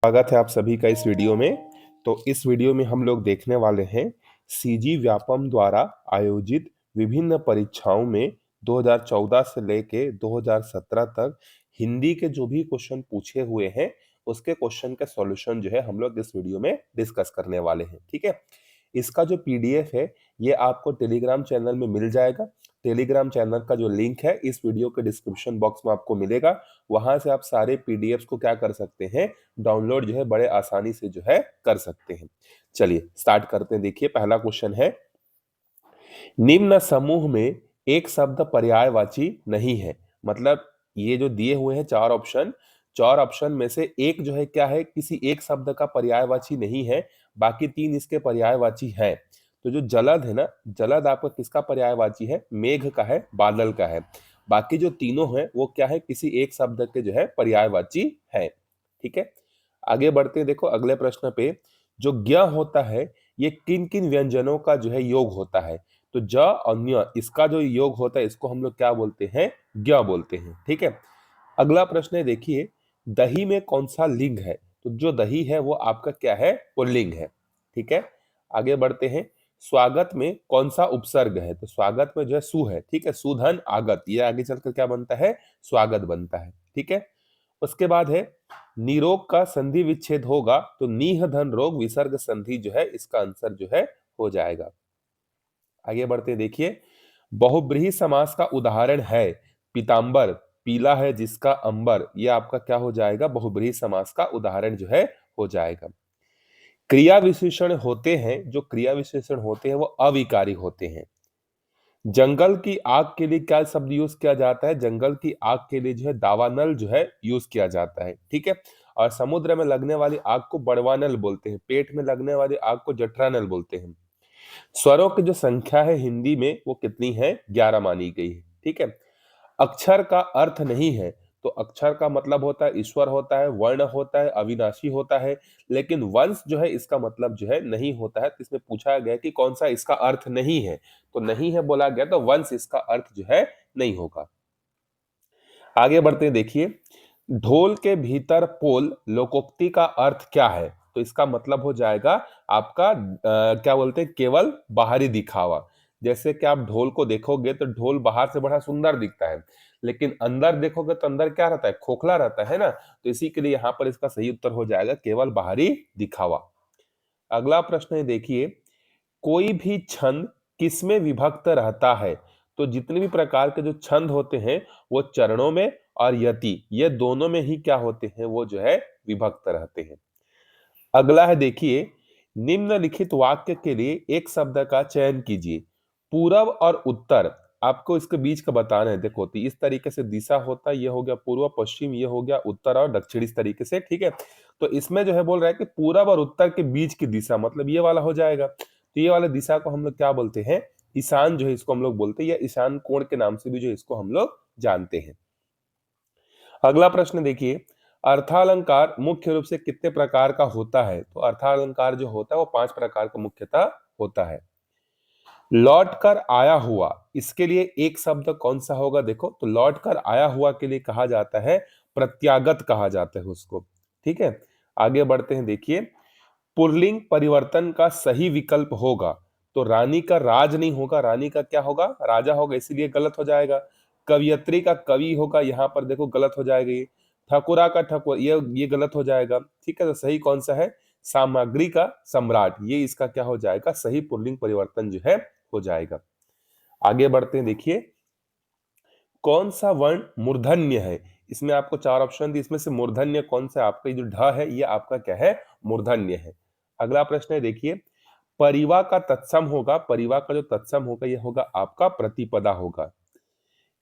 स्वागत है आप सभी का इस वीडियो में। तो इस वीडियो में हम लोग देखने वाले हैं सीजी व्यापम द्वारा आयोजित विभिन्न परीक्षाओं में 2014 से लेके 2017 तक हिंदी के जो भी क्वेश्चन पूछे हुए हैं उसके क्वेश्चन का सॉल्यूशन जो है हम लोग इस वीडियो में डिस्कस करने वाले हैं। ठीक है, इसका जो पीडीएफ है ये आपको टेलीग्राम चैनल में मिल जाएगा। टेलीग्राम चैनल का जो लिंक है इस वीडियो के डिस्क्रिप्शन बॉक्स में आपको मिलेगा। वहां से आप सारे पीडीएफ्स को क्या कर सकते हैं, डाउनलोड जो है बड़े आसानी से जो है कर सकते हैं। चलिए स्टार्ट करते हैं। देखिए पहला क्वेश्चन है, निम्न समूह में एक शब्द पर्यायवाची नहीं है। मतलब ये जो दिए हुए हैं चार ऑप्शन में से एक जो है क्या है, किसी एक शब्द का पर्यायवाची नहीं है, बाकी तीन इसके पर्यायवाची है। तो जो जलद है ना, जलद आपका किसका पर्यायवाची है, मेघ का है, बादल का है। बाकी जो तीनों हैं वो क्या है, किसी एक शब्द के जो है पर्यायवाची है। ठीक है, आगे बढ़ते हैं। देखो अगले प्रश्न पे, जो ज्ञ होता है ये किन किन व्यंजनों का जो है योग होता है। तो ज और न्य इसका जो योग होता है इसको हम लोग क्या बोलते हैं, ज्ञ बोलते हैं। ठीक है, अगला प्रश्न है, देखिए दही में कौन सा लिंग है। तो जो दही है वो आपका क्या है, पुल्लिंग है। ठीक है, आगे बढ़ते हैं। स्वागत में कौन सा उपसर्ग है। तो स्वागत में जो है सु है। ठीक है, सुधन आगत, ये आगे चलकर क्या बनता है, स्वागत बनता है। ठीक है, उसके बाद है, निरोग का संधि विच्छेद होगा तो नीह धन रोग विसर्ग संधि जो है इसका आंसर जो है हो जाएगा। आगे बढ़ते हैं। देखिए बहुब्रीहि समास का उदाहरण है पीतांबर, पीला है जिसका अंबर, ये आपका क्या हो जाएगा, बहुब्रीहि समास का उदाहरण जो है हो जाएगा। क्रिया विशेषण होते हैं, जो क्रिया विशेषण होते हैं वो अविकारी होते हैं। जंगल की आग के लिए क्या शब्द यूज किया जाता है, जंगल की आग के लिए जो है दावानल जो है यूज किया जाता है। ठीक है, और समुद्र में लगने वाली आग को बड़वानल बोलते हैं, पेट में लगने वाली आग को जठरानल बोलते हैं। स्वरों की जो संख्या है हिंदी में वो कितनी है, 11 मानी गई है। ठीक है, अक्षर का अर्थ नहीं है। तो अक्षर का मतलब होता है ईश्वर होता है, वर्ण होता है, अविनाशी होता है। लेकिन वंश जो है इसका मतलब जो है नहीं होता है। तो इसमें पूछा गया कि कौन सा इसका अर्थ नहीं है, तो नहीं है बोला गया, तो वंश इसका अर्थ जो है नहीं होगा। आगे बढ़ते हैं। देखिए ढोल के भीतर पोल लोकोक्ति का अर्थ क्या है। तो इसका मतलब हो जाएगा आपका क्या बोलते हैं, केवल बाहरी दिखावा। जैसे कि आप ढोल को देखोगे तो ढोल बाहर से बड़ा सुंदर दिखता है, लेकिन अंदर देखोगे तो अंदर क्या रहता है, खोखला रहता है ना। तो इसी के लिए यहां पर इसका सही उत्तर हो जाएगा केवल बाहरी दिखावा। अगला प्रश्न है, देखिए कोई भी छंद किसमें विभक्त रहता है। तो जितने भी प्रकार के जो छंद होते हैं वो चरणों में और यति, ये दोनों में ही क्या होते हैं, वो जो है विभक्त रहते हैं। अगला है, देखिए निम्नलिखित वाक्य के लिए एक शब्द का चयन कीजिए। पूरब और उत्तर, आपको इसके बीच का बताना है। देखो तो इस तरीके से दिशा होता है, ये हो गया पूर्व पश्चिम, ये हो गया उत्तर और दक्षिण, इस तरीके से। ठीक है, तो इसमें जो है बोल रहा है कि पूरब और उत्तर के बीच की दिशा, मतलब ये वाला हो जाएगा। तो ये वाला दिशा को हम लोग क्या बोलते हैं, ईशान जो है इसको हम लोग बोलते हैं, या ईशान कोण के नाम से भी जो इसको हम लोग जानते हैं। अगला प्रश्न देखिए, अर्थालंकार मुख्य रूप से कितने प्रकार का होता है। तो अर्थालंकार जो होता है वो 5 प्रकार का मुख्यतः होता है। लौट कर आया हुआ, इसके लिए एक शब्द कौन सा होगा। देखो तो लौट कर आया हुआ के लिए कहा जाता है प्रत्यागत, कहा जाता है उसको। ठीक है, आगे बढ़ते हैं। देखिए पुल्लिंग परिवर्तन का सही विकल्प होगा, तो रानी का राज नहीं होगा, रानी का क्या होगा, राजा होगा, इसीलिए गलत हो जाएगा। कवियत्री का कवि होगा, यहां पर देखो गलत हो जाएगा। ये ठकुरा का ठकुर, ये गलत हो जाएगा। ठीक है, तो सही कौन सा है, सामग्री का सम्राट, ये इसका क्या हो जाएगा, सही पुल्लिंग परिवर्तन जो है हो जाएगा। आगे बढ़ते हैं। देखिए कौन सा वर्ण मूर्धन्य है। इसमें आपको 4 ऑप्शन दिए, इसमें से मूर्धन्य कौन सा, आपका जो ढ है ये आपका क्या है, मूर्धन्य है। अगला प्रश्न है, देखिए परिवा का तत्सम होगा, परिवा का जो तत्सम होगा ये होगा आपका प्रतिपदा होगा।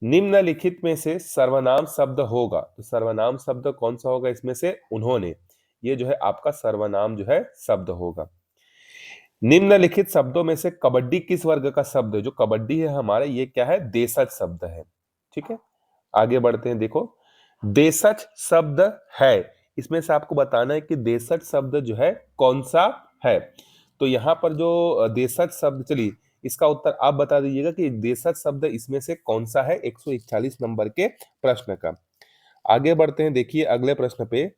निम्नलिखित में से सर्वनाम शब्द होगा, तो सर्वनाम शब्द कौन सा होगा, इसमें से उन्होंने, ये जो है आपका सर्वनाम जो है शब्द होगा। निम्नलिखित शब्दों में से कबड्डी किस वर्ग का शब्द है। जो कबड्डी है हमारे, ये क्या है, देशज शब्द है। ठीक है, आगे बढ़ते हैं। देखो देशज शब्द है, इसमें से आपको बताना है कि देशज शब्द जो है कौन सा है। तो यहां पर जो देशज शब्द, चलिए इसका उत्तर आप बता दीजिएगा कि देशज शब्द इसमें से कौन सा है, 141 नंबर के प्रश्न का। आगे बढ़ते हैं। देखिए अगले प्रश्न पे,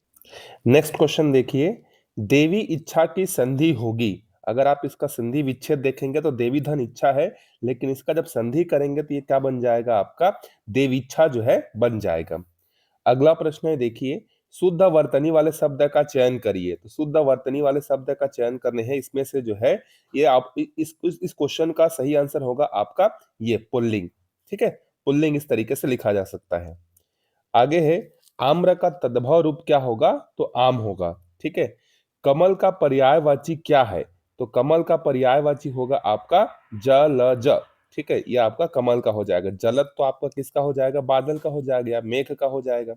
नेक्स्ट क्वेश्चन देखिए, देवी इच्छा की संधि होगी। अगर आप इसका संधि विच्छेद देखेंगे तो देवी धन इच्छा है, लेकिन इसका जब संधि करेंगे तो ये क्या बन जाएगा आपका, देवीच्छा जो है बन जाएगा। अगला प्रश्न है देखिए, शुद्ध वर्तनी वाले शब्द का चयन करिए। तो शुद्ध वर्तनी वाले शब्द का चयन करने हैं, इसमें से जो है ये आप इस क्वेश्चन का सही आंसर होगा आपका ये पुल्लिंग। ठीक है, पुल्लिंग इस तरीके से लिखा जा सकता है। आगे है, आम्र का तद्भव रूप क्या होगा, तो आम होगा। ठीक है, कमल का पर्यायवाची क्या है, तो कमल का पर्यायवाची होगा आपका जलज। ठीक है, ये आपका कमल का हो जाएगा। जलद तो आपका किसका हो जाएगा, बादल का हो जाएगा या मेघ का हो जाएगा।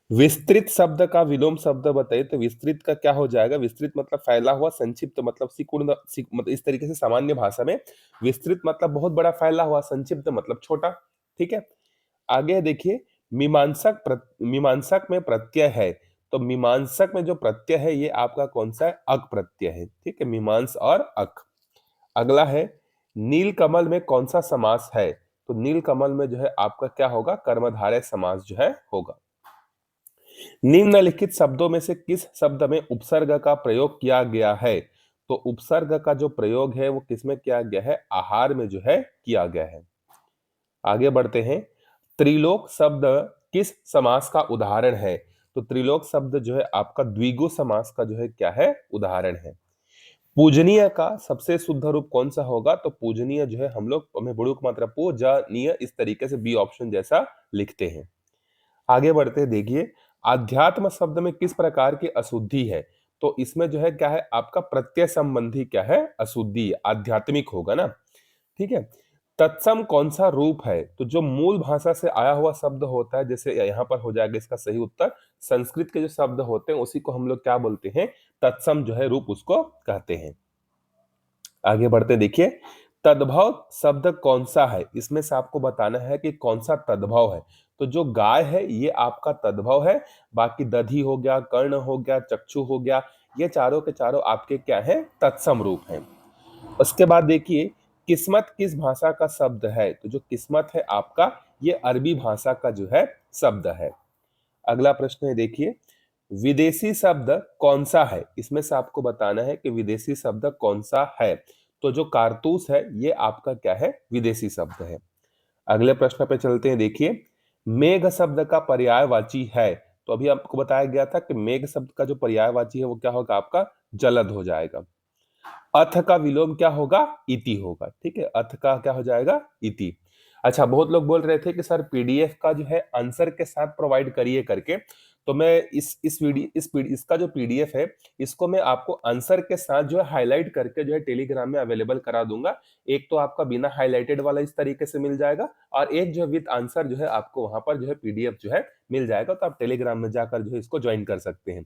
विस्तृत शब्द का विलोम शब्द बताइए, तो विस्तृत का क्या हो जाएगा, विस्तृत मतलब फैला हुआ, संक्षिप्त मतलब सिकुड़ मतलब इस तरीके से सामान्य भाषा में विस्तृत मतलब बहुत बड़ा फैला हुआ, संक्षिप्त मतलब छोटा। ठीक है, आगे देखिए, मीमांसक में प्रत्यय है। तो मीमांसक में जो प्रत्यय है ये आपका कौन सा है, अक प्रत्यय है। ठीक है, मीमांस और अक। अगला है, नील कमल में कौन सा समास है, तो नील कमल में जो है आपका क्या होगा, कर्मधारय समास जो है होगा। निम्नलिखित शब्दों में से किस शब्द में उपसर्ग का प्रयोग किया गया है, तो उपसर्ग का जो प्रयोग है वो किसमें किया गया है, आहार में जो है किया गया है। आगे बढ़ते हैं, त्रिलोक शब्द किस समास का उदाहरण है, तो त्रिलोक शब्द जो है आपका द्विगु समास का जो है क्या है, उदाहरण है। पूजनीय का सबसे शुद्ध रूप कौन सा होगा, तो पूजनीय जो है हम लोग हमें बुड़ुक मात्रा पूजनीय इस तरीके से बी ऑप्शन जैसा लिखते हैं। आगे बढ़ते हैं, देखिए, आध्यात्म शब्द में किस प्रकार की अशुद्धि है, तो इसमें जो है क्या है आपका प्रत्यय संबंधी क्या है, अशुद्धि, आध्यात्मिक होगा ना। ठीक है, तत्सम कौन सा रूप है, तो जो मूल भाषा से आया हुआ शब्द होता है, जैसे यहाँ पर हो जाएगा इसका सही उत्तर, संस्कृत के जो शब्द होते हैं उसी को हम लोग क्या बोलते हैं, तत्सम जो है रूप उसको कहते हैं। आगे बढ़ते देखिए, तद्भव शब्द कौन सा है, इसमें से आपको बताना है कि कौन सा तद्भव है। तो जो गाय है ये आपका तद्भव है, बाकी दधि हो गया, कर्ण हो गया, चक्षु हो गया, ये चारों के चारों आपके क्या है, तत्सम रूप है। उसके बाद देखिए, किस्मत किस भाषा का शब्द है, तो जो किस्मत है आपका ये अरबी भाषा का जो है शब्द है। अगला प्रश्न है देखिए, विदेशी शब्द कौन सा है, इसमें से आपको बताना है कि विदेशी शब्द कौन सा है। तो जो कारतूस है ये आपका क्या है, विदेशी शब्द है। अगले प्रश्न पे चलते हैं, देखिए, मेघ शब्द का पर्यायवाची है, तो अभी आपको बताया गया था कि मेघ शब्द का जो पर्यायवाची है वो क्या होगा आपका, जलद हो जाएगा। अथ का विलोम क्या होगा, इति होगा। ठीक है, अथ का क्या हो जाएगा, इति। अच्छा, बहुत लोग बोल रहे थे कि सर पीडीएफ का जो है आंसर के साथ प्रोवाइड करिए करके, तो मैं इसका जो पीडीएफ है इसको मैं आपको आंसर के साथ जो है हाईलाइट करके जो है टेलीग्राम में अवेलेबल करा दूंगा। एक तो आपका बिना हाईलाइटेड वाला इस तरीके से मिल जाएगा, और एक जो है विद आंसर जो है आपको वहां पर जो है पीडीएफ जो है मिल जाएगा, तो आप टेलीग्राम में जाकर जो है इसको ज्वाइन कर सकते हैं।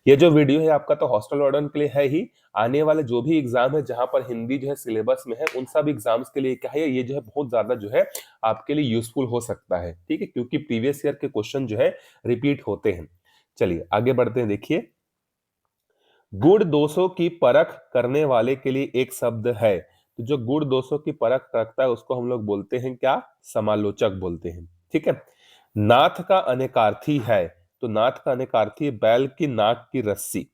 ये जो वीडियो है आपका तो हॉस्टल वार्डन के लिए है ही, आने वाले जो भी एग्जाम है जहां पर हिंदी जो है सिलेबस में है उन सब एग्जाम्स के लिए क्या है, ये जो है बहुत ज्यादा जो है आपके लिए यूजफुल हो सकता है। ठीक है, क्योंकि प्रीवियस ईयर के क्वेश्चन जो है रिपीट होते हैं। चलिए आगे बढ़ते हैं, देखिए, गुण दोषों की परख करने वाले के लिए एक शब्द है, तो जो गुण दोषों की परख करता है उसको हम लोग बोलते हैं क्या, समालोचक बोलते हैं। ठीक है, नाथ का अनेकार्थी है, तो नाथ का अनेकार्थी है बैल की नाक की रस्सी।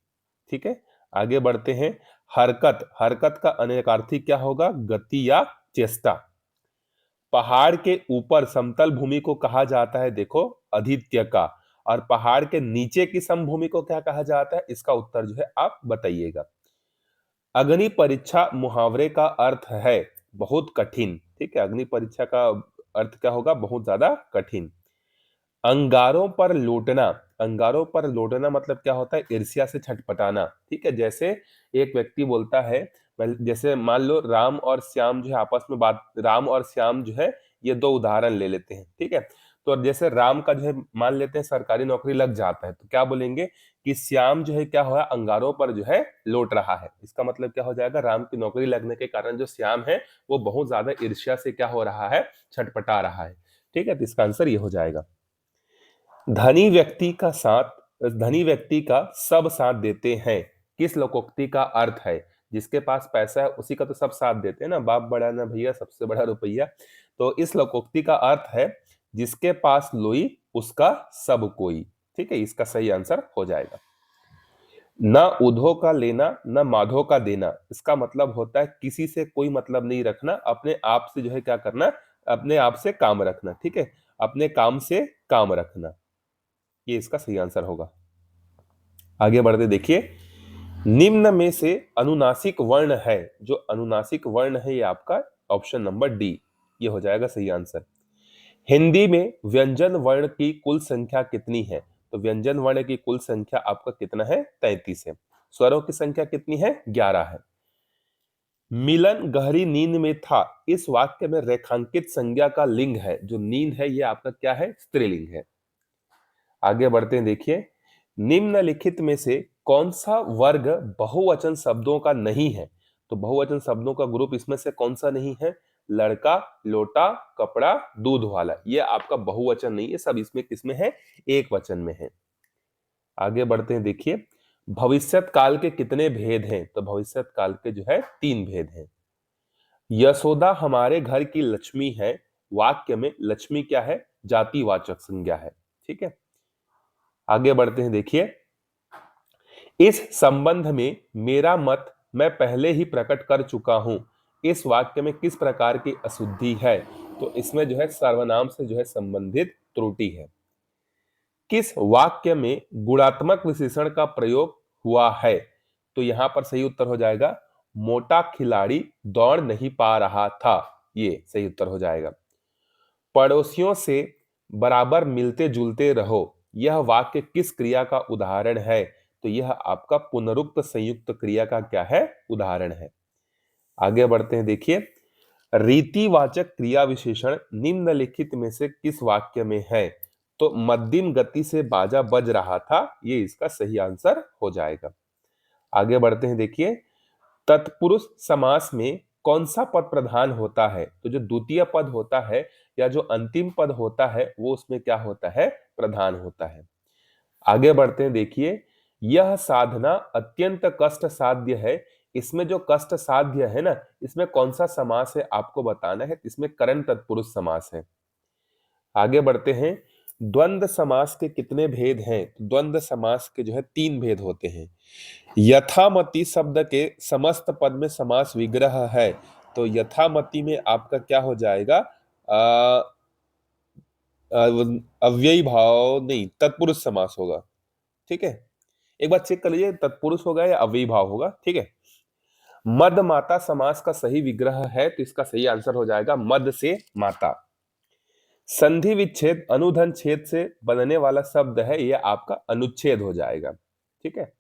ठीक है, आगे बढ़ते हैं, हरकत, हरकत का अनेकार्थी क्या होगा, गति या चेष्टा। पहाड़ के ऊपर समतल भूमि को कहा जाता है, देखो, अधित्य का, और पहाड़ के नीचे की समभूमि को क्या कहा जाता है, इसका उत्तर जो है आप बताइएगा। अग्नि परीक्षा मुहावरे का अर्थ है बहुत कठिन। ठीक है, अग्नि परीक्षा का अर्थ क्या होगा, बहुत ज्यादा कठिन। अंगारों पर लौटना, अंगारों पर लौटना मतलब क्या होता है, ईर्ष्या से छटपटाना। ठीक है, जैसे एक व्यक्ति बोलता है, जैसे मान लो राम और श्याम जो है आपस में बात, राम और श्याम जो है ये दो उदाहरण ले लेते हैं। ठीक है, तो जैसे राम का जो है मान लेते हैं सरकारी नौकरी लग जाता है, तो क्या बोलेंगे कि श्याम जो है क्या हुआ, अंगारों पर जो है लौट रहा है। इसका मतलब क्या हो जाएगा, राम की नौकरी लगने के कारण जो श्याम है वो बहुत ज्यादा ईर्ष्या से क्या हो रहा है, छटपटा रहा है। ठीक है, तो इसका आंसर ये हो जाएगा। धनी व्यक्ति का साथ, धनी व्यक्ति का सब साथ देते हैं, किस लोकोक्ति का अर्थ है, जिसके पास पैसा है उसी का तो सब साथ देते हैं ना, बाप बड़ा ना भैया सबसे बड़ा रुपया। तो इस लोकोक्ति का अर्थ है, जिसके पास लोई उसका सब कोई। ठीक है, इसका सही आंसर हो जाएगा। ना उधो का लेना ना माधो का देना, इसका मतलब होता है किसी से कोई मतलब नहीं रखना, अपने आप से जो है क्या करना, अपने आप से काम रखना। ठीक है, अपने काम से काम रखना, ये इसका सही आंसर होगा। आगे बढ़ते देखिए, निम्न में से अनुनासिक वर्ण है, जो अनुनासिक वर्ण है ये आपका ऑप्शन नंबर डी, ये हो जाएगा सही आंसर। हिंदी में व्यंजन वर्ण की कुल संख्या कितनी है? तो व्यंजन वर्ण की कुल संख्या आपका कितना है? 33 है। स्वरों की संख्या कितनी है? 11 है। मिलन गहरी नींद में था, इस वाक्य में रेखांकित संज्ञा का लिंग है, जो नींद है ये आपका क्या है? स्त्रीलिंग है। आगे बढ़ते हैं, देखिए, निम्नलिखित में से कौन सा वर्ग बहुवचन शब्दों का नहीं है? तो बहुवचन शब्दों का ग्रुप इसमें से कौन सा नहीं है? लड़का, लोटा, कपड़ा, दूध वाला, ये आपका बहुवचन नहीं है, सब इसमें किसमें है? एक वचन में है। आगे बढ़ते हैं, देखिए, भविष्यत काल के कितने भेद हैं? तो भविष्यत काल के जो है 3 भेद हैं। यशोदा हमारे घर की लक्ष्मी है, वाक्य में लक्ष्मी क्या है? जातिवाचक संज्ञा है। ठीक है, आगे बढ़ते हैं, देखिए, इस संबंध में मेरा मत मैं पहले ही प्रकट कर चुका हूं, इस वाक्य में किस प्रकार की अशुद्धि है? तो इसमें जो है सर्वनाम से जो है संबंधित त्रुटि है। किस वाक्य में गुणात्मक विशेषण का प्रयोग हुआ है? तो यहां पर सही उत्तर हो जाएगा, मोटा खिलाड़ी दौड़ नहीं पा रहा था, ये सही उत्तर हो जाएगा। पड़ोसियों से बराबर मिलते जुलते रहो, यह वाक्य किस क्रिया का उदाहरण है? तो यह आपका पुनरुक्त संयुक्त क्रिया का क्या है? उदाहरण है। आगे बढ़ते हैं, देखिए, रीतिवाचक क्रिया विशेषण निम्नलिखित में से किस वाक्य में है? तो मध्यम गति से बाजा बज रहा था, ये इसका सही आंसर हो जाएगा। आगे बढ़ते हैं, देखिए, तत्पुरुष समास में कौन सा पद प्रधान होता है? तो जो द्वितीय पद होता है या जो अंतिम पद होता है वो उसमें क्या होता है? प्रधान होता है। आगे बढ़ते हैं, देखिए, यह साधना अत्यंत कष्ट साध्य है, इसमें जो कष्ट साध्य है ना, इसमें कौन सा समास है आपको बताना है, इसमें करण तत्पुरुष समास है। आगे बढ़ते हैं, द्वंद्व समास के कितने भेद हैं? द्वंद्व समास के जो है 3 भेद होते हैं। यथामति शब्द के समस्त पद में समास विग्रह है, तो यथामति में आपका क्या हो जाएगा? अव्ययी भाव नहीं, तत्पुरुष समास होगा। ठीक है, एक बार चेक कर लीजिए तत्पुरुष होगा या अव्ययी भाव होगा। ठीक है, मद माता समास का सही विग्रह है, तो इसका सही आंसर हो जाएगा मद से माता। संधि विच्छेद अनुधन छेद से बनने वाला शब्द है, यह आपका अनुच्छेद हो जाएगा। ठीक है,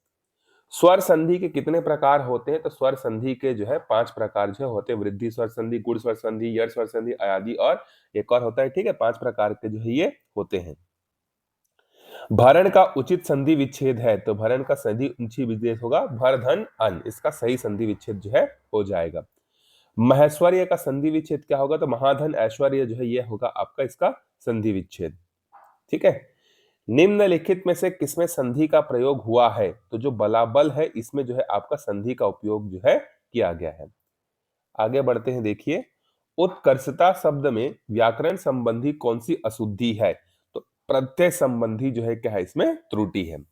स्वर संधि के कितने प्रकार होते हैं? तो स्वर संधि के जो है 5 प्रकार जो होते हैं, वृद्धि स्वर संधि, गुण स्वर संधि, यर स्वर संधि, अयादि और एक और होता है। ठीक है, 5 प्रकार के जो है ये होते हैं। भरण का उचित संधि विच्छेद है, तो भरण का संधि उचित विच्छेद होगा भर धन अन, इसका सही संधि विच्छेद जो है हो जाएगा। महेश्वर्य का संधि विच्छेद क्या होगा? तो महाधन ऐश्वर्य जो है ये होगा आपका इसका संधि विच्छेद। ठीक है, निम्नलिखित में से किसमें संधि का प्रयोग हुआ है? तो जो बलाबल है इसमें जो है आपका संधि का उपयोग जो है किया गया है। आगे बढ़ते हैं, देखिए, उत्कर्षता शब्द में व्याकरण संबंधी कौन सी अशुद्धि है? तो प्रत्यय संबंधी जो है क्या है? इसमें त्रुटि है।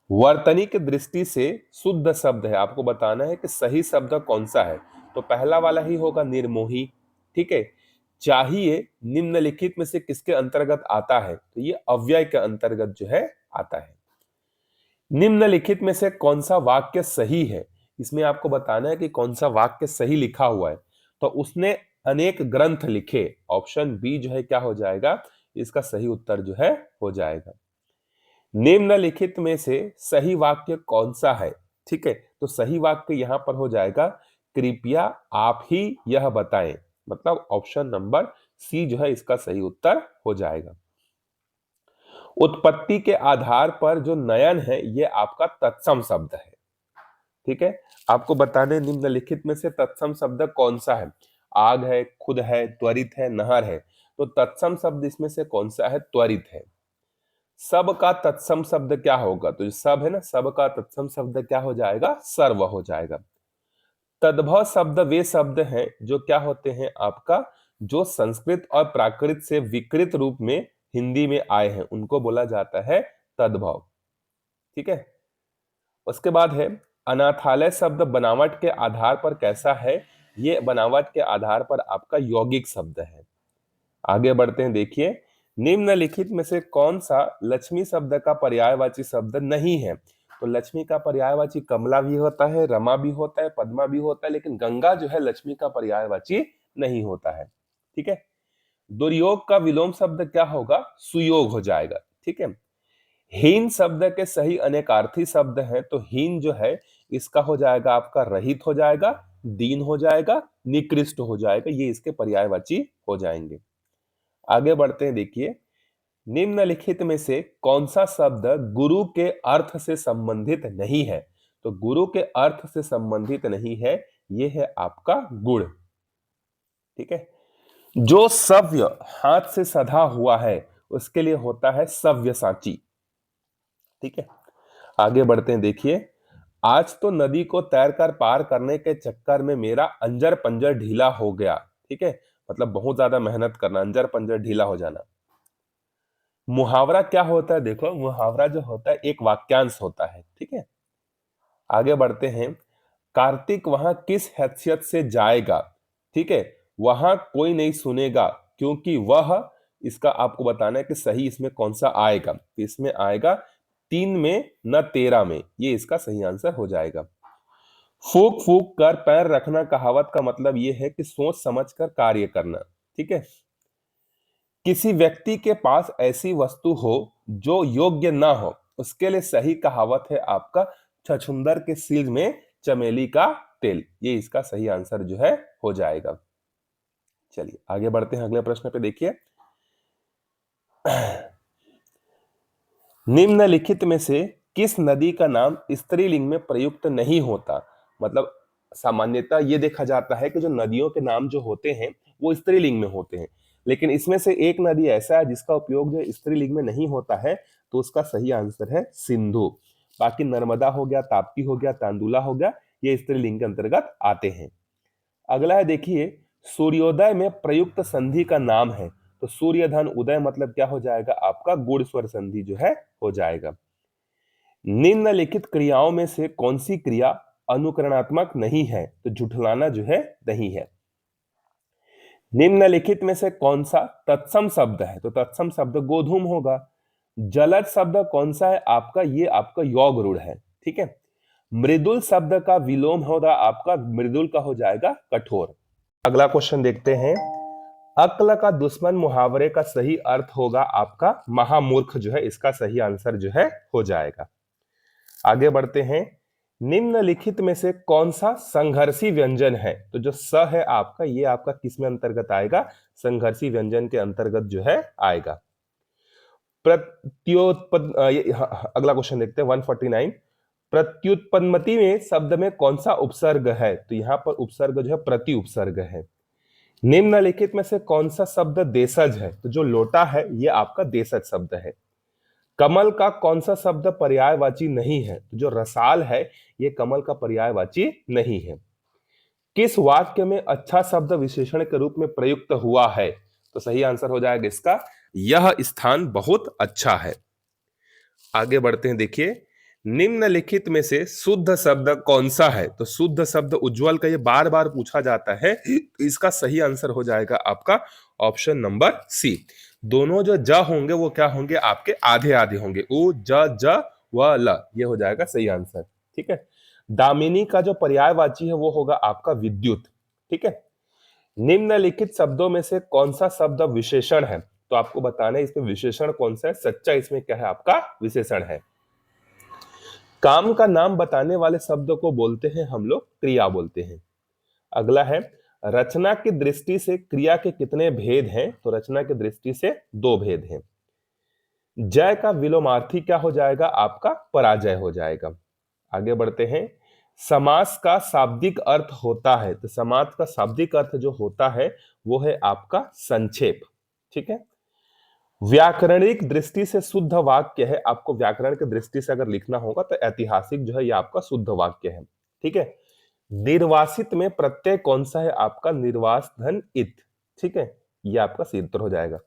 वर्तनी की दृष्टि से शुद्ध शब्द है, आपको बताना है कि सही शब्द कौन सा है। तो पहला वाला ही होगा निर्मोही। ठीक है, चाहिए निम्नलिखित में से किसके अंतर्गत आता है? तो ये अव्यय के अंतर्गत जो है आता है। निम्नलिखित में से कौन सा वाक्य सही है? इसमें आपको बताना है कि कौन सा वाक्य सही लिखा हुआ है। तो उसने अनेक ग्रंथ लिखे, ऑप्शन बी जो है क्या हो जाएगा? इसका सही उत्तर जो है हो जाएगा। निम्नलिखित में से सही वाक्य कौन सा है? ठीक है, तो सही वाक्य यहां पर हो जाएगा, कृपया आप ही यह बताएं, मतलब ऑप्शन नंबर सी जो है इसका सही उत्तर हो जाएगा। उत्पत्ति के आधार पर जो नयन है ये आपका तत्सम शब्द है। ठीक है, आपको बताने निम्नलिखित में से तत्सम शब्द कौन सा है? आग है, खुद है, त्वरित है, नहर है। तो तत्सम शब्द इसमें से कौन सा है? त्वरित है। सब का तत्सम शब्द क्या होगा? तो जो सब है ना, सब का तत्सम शब्द क्या हो जाएगा? सर्व हो जाएगा। तद्भव शब्द वे शब्द हैं जो क्या होते हैं आपका, जो संस्कृत और प्राकृत से विकृत रूप में हिंदी में आए हैं, उनको बोला जाता है तद्भव। ठीक है। उसके बाद है अनाथालय शब्द बनावट के आधार पर कैसा है? ये बनावट के आधार पर आपका यौगिक शब्द है। आगे बढ़ते हैं, देखिए निम्नलिखित में से कौन सा लक्ष्मी शब्द का पर्यायवाची शब्द नहीं है? तो लक्ष्मी का पर्यायवाची कमला भी होता है, रमा भी होता है, पद्मा भी होता है, लेकिन गंगा जो है लक्ष्मी का पर्यायवाची नहीं होता है। ठीक है। दुर्योग का विलोम शब्द क्या होगा? सुयोग हो जाएगा। ठीक है। हीन शब्द के सही अनेकार्थी शब्द हैं, तो हीन जो है इसका हो जाएगा आपका रहित हो जाएगा, दीन हो जाएगा, निकृष्ट हो जाएगा, ये इसके पर्यायवाची हो जाएंगे। आगे बढ़ते हैं, देखिए निम्नलिखित में से कौन सा शब्द गुरु के अर्थ से संबंधित नहीं है? तो गुरु के अर्थ से संबंधित नहीं है, ये है आपका गुण। ठीक है। जो सव्य हाथ से सधा हुआ है उसके लिए होता है सव्यसाची। ठीक है। आगे बढ़ते हैं, देखिए आज तो नदी को तैरकर पार करने के चक्कर में मेरा अंजर पंजर ढीला हो गया। ठीक है। मतलब बहुत ज्यादा मेहनत करना, अंजर पंजर ढीला हो जाना। मुहावरा क्या होता है? देखो मुहावरा जो होता है एक वाक्यांश होता है। ठीक है। आगे बढ़ते हैं, कार्तिक वहां किस हैसियत से जाएगा? ठीक है। वहां कोई नहीं सुनेगा, क्योंकि वह, इसका आपको बताना है कि सही इसमें कौन सा आएगा। इसमें आएगा 3 में न 13 में, ये इसका सही आंसर हो जाएगा। फूक फूक कर पैर रखना कहावत का मतलब यह है कि सोच समझकर कार्य करना। ठीक है। किसी व्यक्ति के पास ऐसी वस्तु हो जो योग्य ना हो, उसके लिए सही कहावत है आपका छछूंदर के सिर में चमेली का तेल, ये इसका सही आंसर जो है हो जाएगा। चलिए आगे बढ़ते हैं अगले प्रश्न पे, देखिए निम्नलिखित में से किस नदी का नाम स्त्रीलिंग में प्रयुक्त नहीं होता? मतलब सामान्यतः ये देखा जाता है कि जो नदियों के नाम जो होते हैं वो स्त्रीलिंग में होते हैं, लेकिन इसमें से एक नदी ऐसा है जिसका उपयोग जो स्त्रीलिंग में नहीं होता है, तो उसका सही आंसर है सिंधु। बाकी नर्मदा हो गया, ताप्ती हो गया, तांदुला हो गया, ये स्त्रीलिंग के अंतर्गत आते हैं। अगला है, देखिए सूर्योदय में प्रयुक्त संधि का नाम है, तो सूर्य धन उदय मतलब क्या हो जाएगा आपका गुण स्वर संधि जो है हो जाएगा। निम्नलिखित क्रियाओं में से कौन सी क्रिया अनुकरणात्मक नहीं है? तो झुठलाना जो है नहीं है। निम्नलिखित में से कौन सा तत्सम शब्द है? तो तत्सम शब्द गोधूम होगा। जलज शब्द कौन सा है आपका? ये आपका योग रूढ़ है। ठीक है। मृदुल शब्द का विलोम होगा आपका, मृदुल का हो जाएगा कठोर। अगला क्वेश्चन देखते हैं, अक्ल का दुश्मन मुहावरे का सही अर्थ होगा आपका महामूर्ख, जो है इसका सही आंसर जो है हो जाएगा। आगे बढ़ते हैं, निम्नलिखित में से कौन सा संघर्षी व्यंजन है? तो जो स है आपका, ये आपका किस में अंतर्गत आएगा? संघर्षी व्यंजन के अंतर्गत जो है आएगा। प्रत्युत्पन्न अगला क्वेश्चन देखते हैं 149, प्रत्युत्पन्नति में शब्द में कौन सा उपसर्ग है? तो यहां पर उपसर्ग जो है प्रति उपसर्ग है। निम्नलिखित में से कौन सा शब्द देशज है? तो जो लोटा है ये आपका देशज शब्द है। कमल का कौन सा शब्द पर्यायवाची नहीं है? तो जो रसाल है ये कमल का पर्यायवाची नहीं है। किस वाक्य में अच्छा शब्द विशेषण के रूप में प्रयुक्त हुआ है? तो सही आंसर हो जाएगा इसका यह स्थान बहुत अच्छा है। आगे बढ़ते हैं, देखिए निम्नलिखित में से शुद्ध शब्द कौन सा है? तो शुद्ध शब्द उज्जवल का ये बार बार पूछा जाता है, इसका सही आंसर हो जाएगा आपका ऑप्शन नंबर सी। दोनों जो ज होंगे वो क्या होंगे आपके आधे आधे होंगे, उ ज व ल, ये हो जाएगा सही आंसर। ठीक है। दामिनी का जो पर्यायवाची है वो होगा आपका विद्युत। ठीक है। निम्नलिखित शब्दों में से कौन सा शब्द विशेषण है? तो आपको बताना है इसमें विशेषण कौन सा है, सच्चा इसमें क्या है आपका विशेषण है। काम का नाम बताने वाले शब्द को बोलते हैं हम लोग क्रिया बोलते हैं। अगला है, रचना की दृष्टि से क्रिया के कितने भेद हैं? तो रचना की दृष्टि से 2 भेद हैं। जय का विलोमार्थी क्या हो जाएगा आपका? पराजय हो जाएगा। आगे बढ़ते हैं, समास का शाब्दिक अर्थ होता है, तो समास का शाब्दिक अर्थ जो होता है वो है आपका संक्षेप। ठीक है। व्याकरणिक दृष्टि से शुद्ध वाक्य है, आपको व्याकरण की दृष्टि से अगर लिखना होगा तो ऐतिहासिक जो है ये आपका शुद्ध वाक्य है। ठीक है। निर्वासित में प्रत्यय कौन सा है आपका? निर्वास धन इत। ठीक है, ये आपका सही उत्तर हो जाएगा।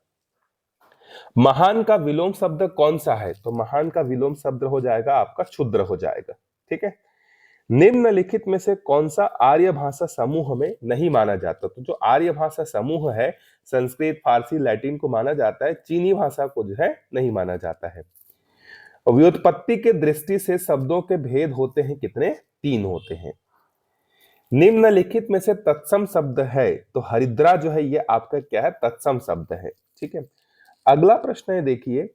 महान का विलोम शब्द कौन सा है? तो महान का विलोम शब्द हो जाएगा आपका क्षुद्र हो जाएगा। ठीक है। निम्नलिखित में से कौन सा आर्य भाषा समूह में नहीं माना जाता? तो जो आर्य भाषा समूह है, संस्कृत, फारसी, लैटिन को माना जाता है, चीनी भाषा को जो है नहीं माना जाता है। व्युत्पत्ति के दृष्टि से शब्दों के भेद होते हैं कितने? 3 होते हैं। निम्नलिखित में से तत्सम शब्द है, तो हरिद्रा जो है ये आपका क्या है? तत्सम शब्द है। ठीक है। अगला प्रश्न है, देखिए,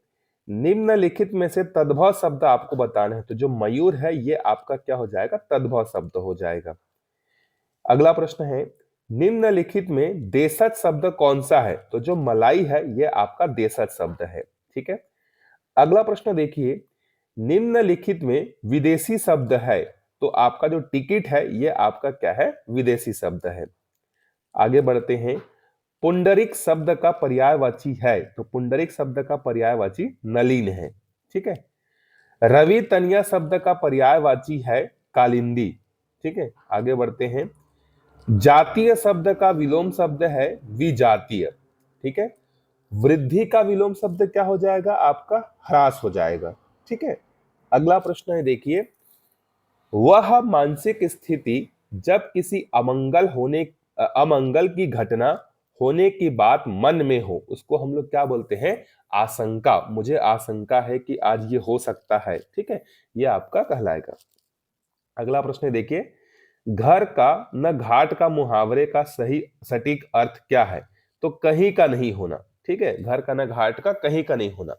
निम्नलिखित में से तद्भव शब्द आपको बताना है, तो जो मयूर है ये आपका क्या हो जाएगा? तद्भव शब्द हो जाएगा। अगला प्रश्न है, निम्नलिखित में देशज शब्द कौन सा है? तो जो मलाई है ये आपका देशज शब्द है। ठीक है। अगला प्रश्न देखिए, निम्नलिखित में विदेशी शब्द है, तो आपका जो टिकट है ये आपका क्या है? विदेशी शब्द है। आगे बढ़ते हैं, पुंडरिक शब्द का पर्यायवाची है, तो पुंडरिक शब्द का पर्यायवाची नलिन है। ठीक है। रवि तनिया शब्द का पर्यायवाची है कालिंदी। ठीक है। आगे बढ़ते हैं, जातीय शब्द का विलोम शब्द है विजातीय। ठीक है। वृद्धि का विलोम शब्द क्या हो जाएगा? आपका ह्रास हो जाएगा। ठीक है। अगला प्रश्न है, देखिए, वह मानसिक स्थिति जब किसी अमंगल की घटना होने की बात मन में हो, उसको हम लोग क्या बोलते हैं? आशंका। मुझे आशंका है कि आज ये हो सकता है। ठीक है। ये आपका कहलाएगा। अगला प्रश्न है, देखिए, घर का न घाट का मुहावरे का सही सटीक अर्थ क्या है? तो कहीं का नहीं होना। ठीक है। घर का न घाट का, कहीं का नहीं होना।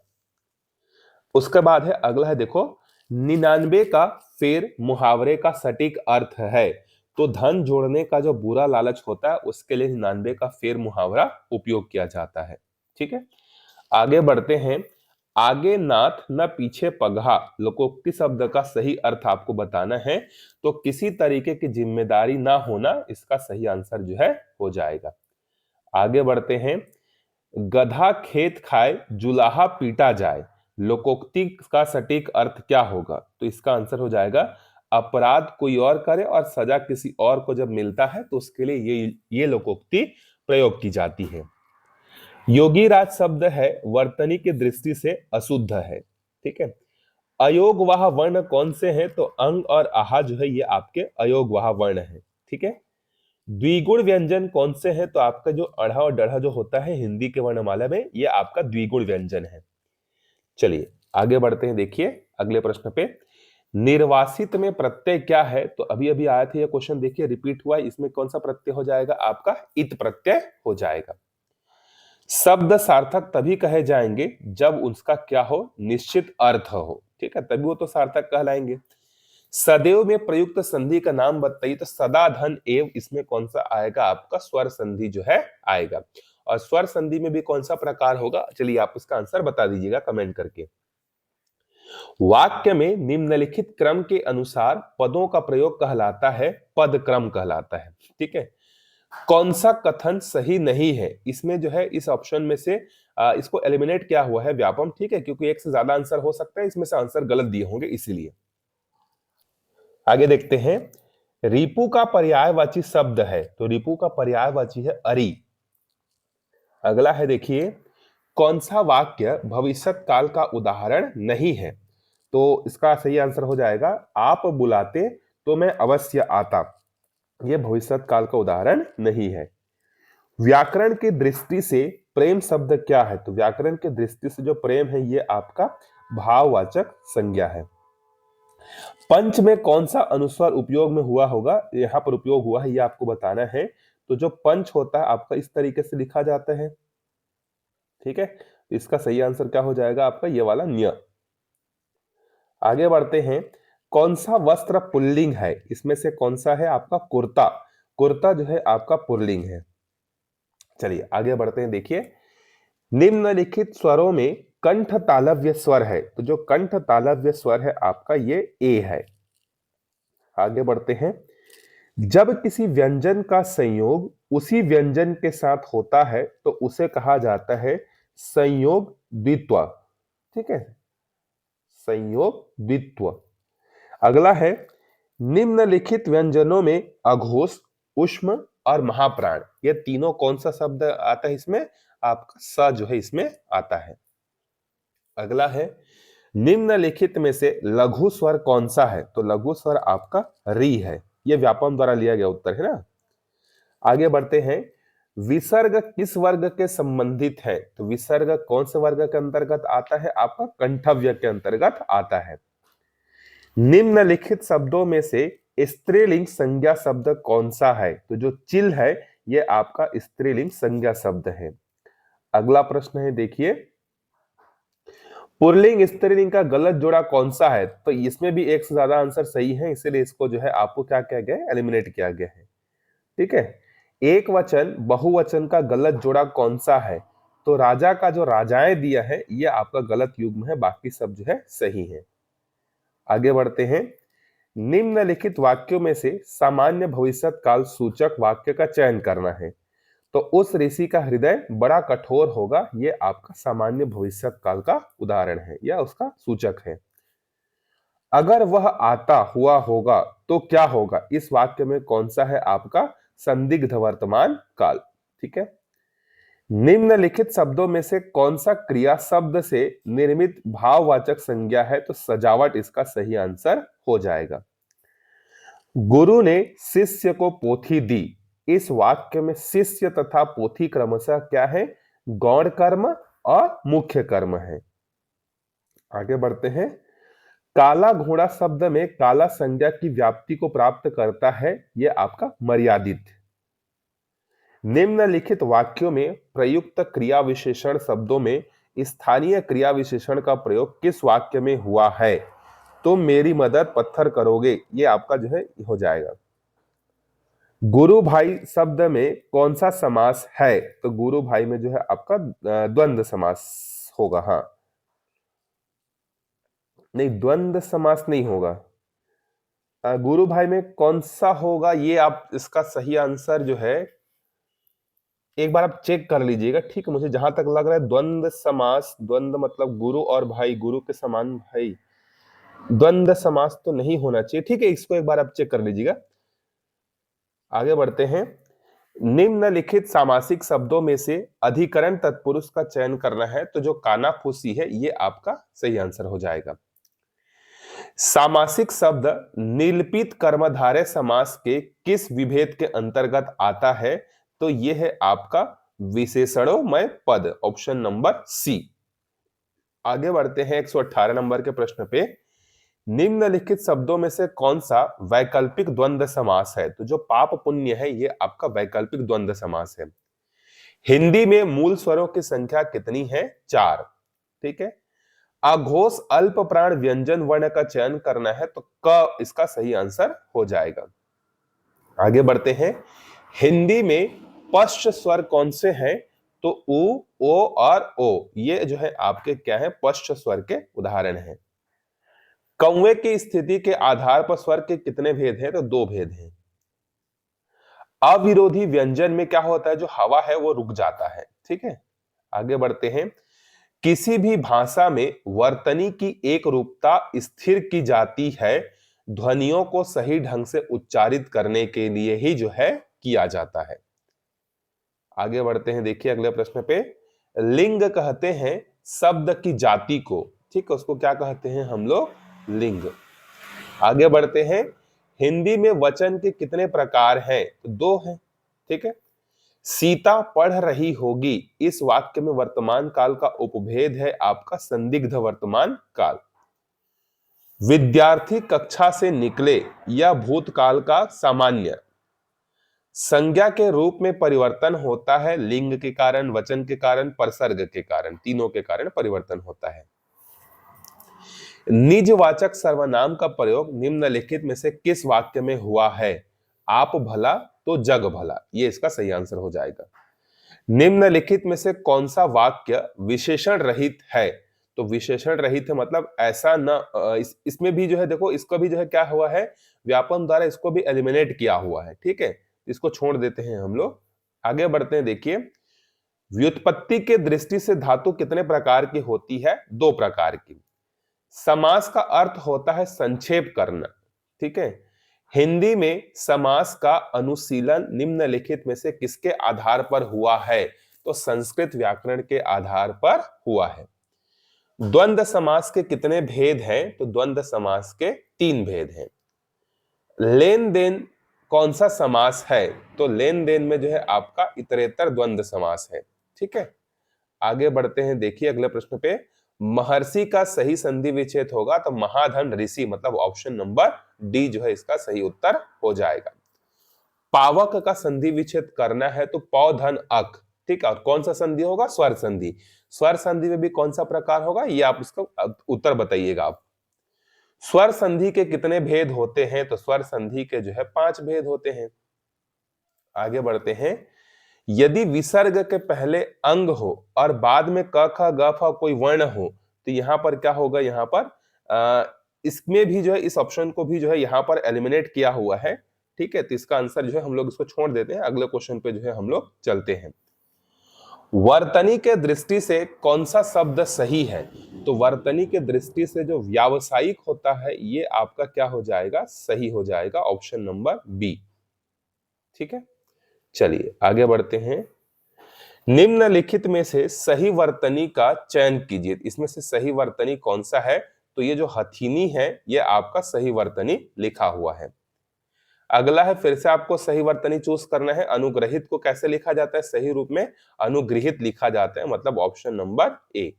उसके बाद है, अगला है, देखो, 99 का फेर मुहावरे का सटीक अर्थ है, तो धन जोड़ने का जो बुरा लालच होता है उसके लिए 99 का फेर मुहावरा उपयोग किया जाता है। ठीक है। आगे बढ़ते हैं, आगे नाथ न पीछे पगहा लोकोक्ति शब्द का सही अर्थ आपको बताना है, तो किसी तरीके की जिम्मेदारी ना होना इसका सही आंसर जो है हो जाएगा। आगे बढ़ते हैं, गधा खेत खाए जुलाहा पीटा जाए लोकोक्ति का सटीक अर्थ क्या होगा? तो इसका आंसर हो जाएगा, अपराध कोई और करे और सजा किसी और को जब मिलता है तो उसके लिए ये लोकोक्ति प्रयोग की जाती है। योगी राज शब्द है वर्तनी की दृष्टि से अशुद्ध है। ठीक है। अयोग वाह वर्ण कौन से हैं? तो अंग और आहा जो है ये आपके अयोग वाह वर्ण है। ठीक है। द्विगुण व्यंजन कौन से हैं? तो आपका जो अढ़ा और डढ़ा जो होता है हिंदी के वर्णमाला में, ये आपका द्विगुण व्यंजन है। चलिए आगे बढ़ते हैं, देखिए अगले प्रश्न पे, निर्वासित में प्रत्यय क्या है? तो अभी अभी आया था ये क्वेश्चन, देखिए रिपीट हुआ है, इसमें कौन सा प्रत्यय हो जाएगा? आपका इत प्रत्यय हो जाएगा। शब्द सार्थक तभी कहे जाएंगे जब उसका क्या हो? निश्चित अर्थ हो। ठीक है, तभी वो तो सार्थक कहलाएंगे। सदैव में प्रयुक्त संधि का नाम बताइए, तो सदा धन एव, इसमें कौन सा आएगा? आपका स्वर संधि जो है आएगा। और स्वर संधि में भी कौन सा प्रकार होगा? चलिए आप उसका आंसर बता दीजिएगा कमेंट करके। वाक्य में निम्नलिखित क्रम के अनुसार पदों का प्रयोग कहलाता है पद क्रम कहलाता है। ठीक है। कौन सा कथन सही नहीं है? इसमें जो है इस ऑप्शन में से इसको एलिमिनेट किया हुआ है व्यापम। ठीक है, क्योंकि एक से ज्यादा आंसर हो सकता है, इसमें से आंसर गलत दिए होंगे इसीलिए। आगे देखते हैं, रिपु का पर्यायवाची शब्द है, तो रिपु का पर्यायवाची है अरि। अगला है, देखिए, कौन सा वाक्य भविष्यत काल का उदाहरण नहीं है? तो इसका सही आंसर हो जाएगा, आप बुलाते तो मैं अवश्य आता। यह भविष्यत काल का उदाहरण नहीं है। व्याकरण की दृष्टि से प्रेम शब्द क्या है? तो व्याकरण की दृष्टि से जो प्रेम है ये आपका भाववाचक संज्ञा है। पंच में कौन सा अनुस्वार उपयोग में हुआ होगा? यहां पर उपयोग हुआ है, ये आपको बताना है। तो जो पंच होता है आपका इस तरीके से लिखा जाता है। ठीक है, इसका सही आंसर क्या हो जाएगा? आपका ये वाला न्य। आगे बढ़ते हैं, कौन सा वस्त्र पुल्लिंग है? इसमें से कौन सा है? आपका कुर्ता। कुर्ता जो है आपका पुल्लिंग है। चलिए आगे बढ़ते हैं, देखिए, निम्नलिखित स्वरों में कंठ तालव्य स्वर है, तो जो कंठ तालव्य स्वर है आपका ये ए है। आगे बढ़ते हैं, जब किसी व्यंजन का संयोग उसी व्यंजन के साथ होता है तो उसे कहा जाता है संयोग द्वित्व। ठीक है, संयोग द्वित्व। अगला है, निम्नलिखित व्यंजनों में अघोष, ऊष्म और महाप्राण, ये तीनों कौन सा शब्द आता है? इसमें आपका स जो है इसमें आता है। अगला है, निम्नलिखित में से लघु स्वर कौन सा है? तो लघु स्वर आपका री है, यह व्यापम द्वारा लिया गया उत्तर है ना। आगे बढ़ते हैं, विसर्ग किस वर्ग के संबंधित है? तो विसर्ग कौन से वर्ग के अंतर्गत आता है? आपका कंठव्य के अंतर्गत आता है। निम्नलिखित शब्दों में से स्त्रीलिंग संज्ञा शब्द कौन सा है? तो जो चिल है यह आपका स्त्रीलिंग संज्ञा शब्द है। अगला प्रश्न है, देखिए, पुल्लिंग स्त्रीलिंग का गलत जोड़ा कौन सा है? तो इसमें भी एक से ज्यादा आंसर सही है, इसीलिए इसको जो है आपको क्या किया गया है? एलिमिनेट किया गया है। ठीक है, एक वचन बहुवचन का गलत जोड़ा कौन सा है? तो राजा का जो राजाएं दिया है यह आपका गलत युग्म है, बाकी सब जो है सही है। आगे बढ़ते हैं, निम्नलिखित वाक्यों में से सामान्य भविष्यत काल सूचक वाक्य का चयन करना है। तो उस ऋषि का हृदय बड़ा कठोर होगा, यह आपका सामान्य भविष्यत काल का उदाहरण है या उसका सूचक है। अगर वह आता हुआ होगा तो क्या होगा? इस वाक्य में कौन सा है आपका संदिग्ध वर्तमान काल? ठीक है, निम्नलिखित शब्दों में से कौन सा क्रिया शब्द से निर्मित भाववाचक संज्ञा है? तो सजावट इसका सही आंसर हो जाएगा। गुरु ने शिष्य को पोथी दी, इस वाक्य में शिष्य तथा पोथी क्रमशः क्या है? गौण कर्म और मुख्य कर्म है। आगे बढ़ते हैं, काला घोड़ा शब्द में काला संज्ञा की व्याप्ति को प्राप्त करता है, यह आपका मर्यादित। निम्नलिखित वाक्यों में प्रयुक्त क्रिया विशेषण शब्दों में स्थानीय क्रिया विशेषण का प्रयोग किस वाक्य में हुआ है? तुम मेरी मदद पत्थर करोगे, ये आपका जो है हो जाएगा। गुरु भाई शब्द में कौन सा समास है? तो गुरु भाई में जो है आपका द्वंद्व समास होगा। हाँ, नहीं, द्वंद्व समास नहीं होगा। गुरु भाई में कौन सा होगा, ये आप इसका सही आंसर जो है एक बार आप चेक कर लीजिएगा। ठीक है, मुझे जहां तक लग रहा है द्वंद्व समास, द्वंद्व मतलब गुरु और भाई, गुरु के समान भाई, द्वंद्व समास तो नहीं होना चाहिए। ठीक है, इसको एक बार आप चेक कर लीजिएगा। आगे बढ़ते हैं, निम्नलिखित सामासिक शब्दों में से अधिकरण तत्पुरुष का चयन करना है। तो जो कानाफूसी है ये आपका सही आंसर हो जाएगा। सामासिक शब्द निलपित कर्मधारय समास के किस विभेद के अंतर्गत आता है? तो यह है आपका विशेषणोमय पद, ऑप्शन नंबर सी। आगे बढ़ते हैं 118 नंबर के प्रश्न पे, निम्नलिखित शब्दों में से कौन सा वैकल्पिक द्वंद्व समास है? तो जो पाप पुण्य है ये आपका वैकल्पिक द्वंद्व समास है। हिंदी में मूल स्वरों की संख्या कितनी है? 4। ठीक है, अघोष अल्प प्राण व्यंजन वर्ण का चयन करना है, तो क इसका सही आंसर हो जाएगा। आगे बढ़ते हैं, हिंदी में पश्च स्वर कौन से हैं? तो उ, ओ और ओ, ये जो है आपके क्या है? पश्च स्वर के उदाहरण हैं। कौवे की स्थिति के आधार पर स्वर के कितने भेद हैं? तो 2 भेद हैं। अविरोधी व्यंजन में क्या होता है? जो हवा है वो रुक जाता है। ठीक है, आगे बढ़ते हैं, किसी भी भाषा में वर्तनी की एक रूपता स्थिर की जाती है, ध्वनियों को सही ढंग से उच्चारित करने के लिए ही जो है किया जाता है। आगे बढ़ते हैं, देखिए अगले प्रश्न पे, लिंग कहते हैं शब्द की जाति को। ठीक है, उसको क्या कहते हैं हम लोग? लिंग। आगे बढ़ते हैं, हिंदी में वचन के कितने प्रकार हैं? तो 2 हैं। ठीक है, सीता पढ़ रही होगी, इस वाक्य में वर्तमान काल का उपभेद है आपका संदिग्ध वर्तमान काल। विद्यार्थी कक्षा से निकले, यह भूतकाल का सामान्य। संज्ञा के रूप में परिवर्तन होता है लिंग के कारण, वचन के कारण, परसर्ग के कारण, तीनों के कारण परिवर्तन होता है। निजवाचक सर्वनाम का प्रयोग निम्नलिखित में से किस वाक्य में हुआ है? आप भला तो जग भला, ये इसका सही आंसर हो जाएगा। निम्नलिखित में से कौन सा वाक्य विशेषण रहित है? तो विशेषण रहित है मतलब ऐसा न, इसमें भी जो है देखो, इसका भी जो है क्या हुआ है? व्यापम द्वारा इसको भी एलिमिनेट किया हुआ है। ठीक है, इसको छोड़ देते हैं हम लोग। आगे बढ़ते हैं, देखिए, व्युत्पत्ति के दृष्टि से धातु कितने प्रकार की होती है? 2 प्रकार की। समास का अर्थ होता है संक्षेप करना। ठीक है, हिंदी में समास का अनुशीलन निम्नलिखित में से किसके आधार पर हुआ है? तो संस्कृत व्याकरण के आधार पर हुआ है। द्वंद्व समास के कितने भेद हैं? तो द्वंद्व समास के 3 भेद हैं। लेन देन कौन सा समास है? तो लेन देन में जो है आपका इतरेतर द्वंद्व समास है। ठीक है, आगे बढ़ते हैं, देखिए अगले प्रश्न पे। महर्षि का सही संधि विच्छेद होगा तो महाधन ऋषि, मतलब ऑप्शन नंबर डी जो है इसका सही उत्तर हो जाएगा। पावक का संधि विच्छेद करना है तो पौधन अक, ठीक है, और कौन सा संधि होगा? स्वर संधि। स्वर संधि में भी कौन सा प्रकार होगा, ये आप इसको उत्तर बताइएगा आप। स्वर संधि के कितने भेद होते हैं? तो स्वर संधि के जो है 5 भेद होते हैं। आगे बढ़ते हैं। यदि विसर्ग के पहले अंग हो और बाद में क ख ग फ कोई वर्ण हो तो यहां पर क्या होगा? यहां पर इसमें भी जो है, इस ऑप्शन को भी जो है यहां पर एलिमिनेट किया हुआ है। ठीक है, तो इसका आंसर जो है हम लोग इसको छोड़ देते हैं, अगले क्वेश्चन पे जो है हम लोग चलते हैं। वर्तनी के दृष्टि से कौन सा शब्द सही है? तो वर्तनी के दृष्टि से जो व्यावसायिक होता है ये आपका क्या हो जाएगा? सही हो जाएगा, ऑप्शन नंबर बी। ठीक है, चलिए आगे बढ़ते हैं। निम्नलिखित में से सही वर्तनी का चयन कीजिए। इसमें से सही वर्तनी कौन सा है? तो ये जो हथीनी है ये आपका सही वर्तनी लिखा हुआ है। अगला है, फिर से आपको सही वर्तनी चूज करना है। अनुग्रहित को कैसे लिखा जाता है? सही रूप में अनुग्रहित लिखा जाता है, मतलब ऑप्शन नंबर ए।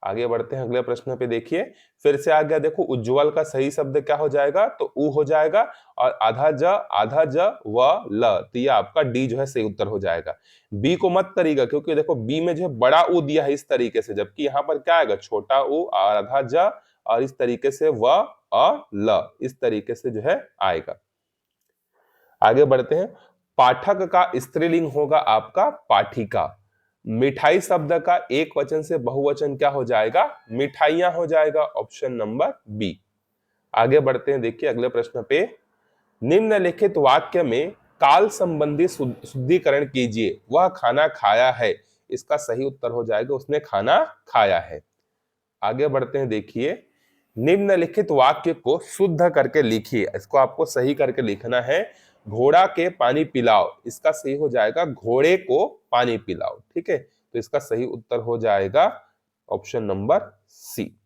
आगे बढ़ते हैं अगले प्रश्न पे, देखिए फिर से आ गया। देखो उज्जवल का सही शब्द क्या हो जाएगा? तो उ हो जाएगा, और आधा ज व ल, तो ये आपका डी जो है सही उत्तर हो जाएगा। बी को मत करिएगा क्योंकि देखो बी में जो है बड़ा उ दिया है इस तरीके से, जबकि यहाँ पर क्या आएगा? छोटा उ और आधा ज और इस तरीके से व और ल, इस तरीके से जो है आएगा। आगे बढ़ते हैं। पाठक का स्त्रीलिंग होगा आपका पाठिका। मिठाई शब्द का एक वचन से बहुवचन क्या हो जाएगा? मिठाइयां हो जाएगा, ऑप्शन नंबर बी। आगे बढ़ते हैं, देखिए अगले प्रश्न पे। निम्नलिखित वाक्य में काल संबंधी शुद्धिकरण कीजिए। वह खाना खाया है, इसका सही उत्तर हो जाएगा उसने खाना खाया है। आगे बढ़ते हैं, देखिए निम्नलिखित वाक्य को शुद्ध करके लिखिए। इसको आपको सही करके लिखना है। घोड़ा के पानी पिलाओ, इसका सही हो जाएगा घोड़े को पानी पिलाओ। ठीक है, तो इसका सही उत्तर हो जाएगा ऑप्शन नंबर सी।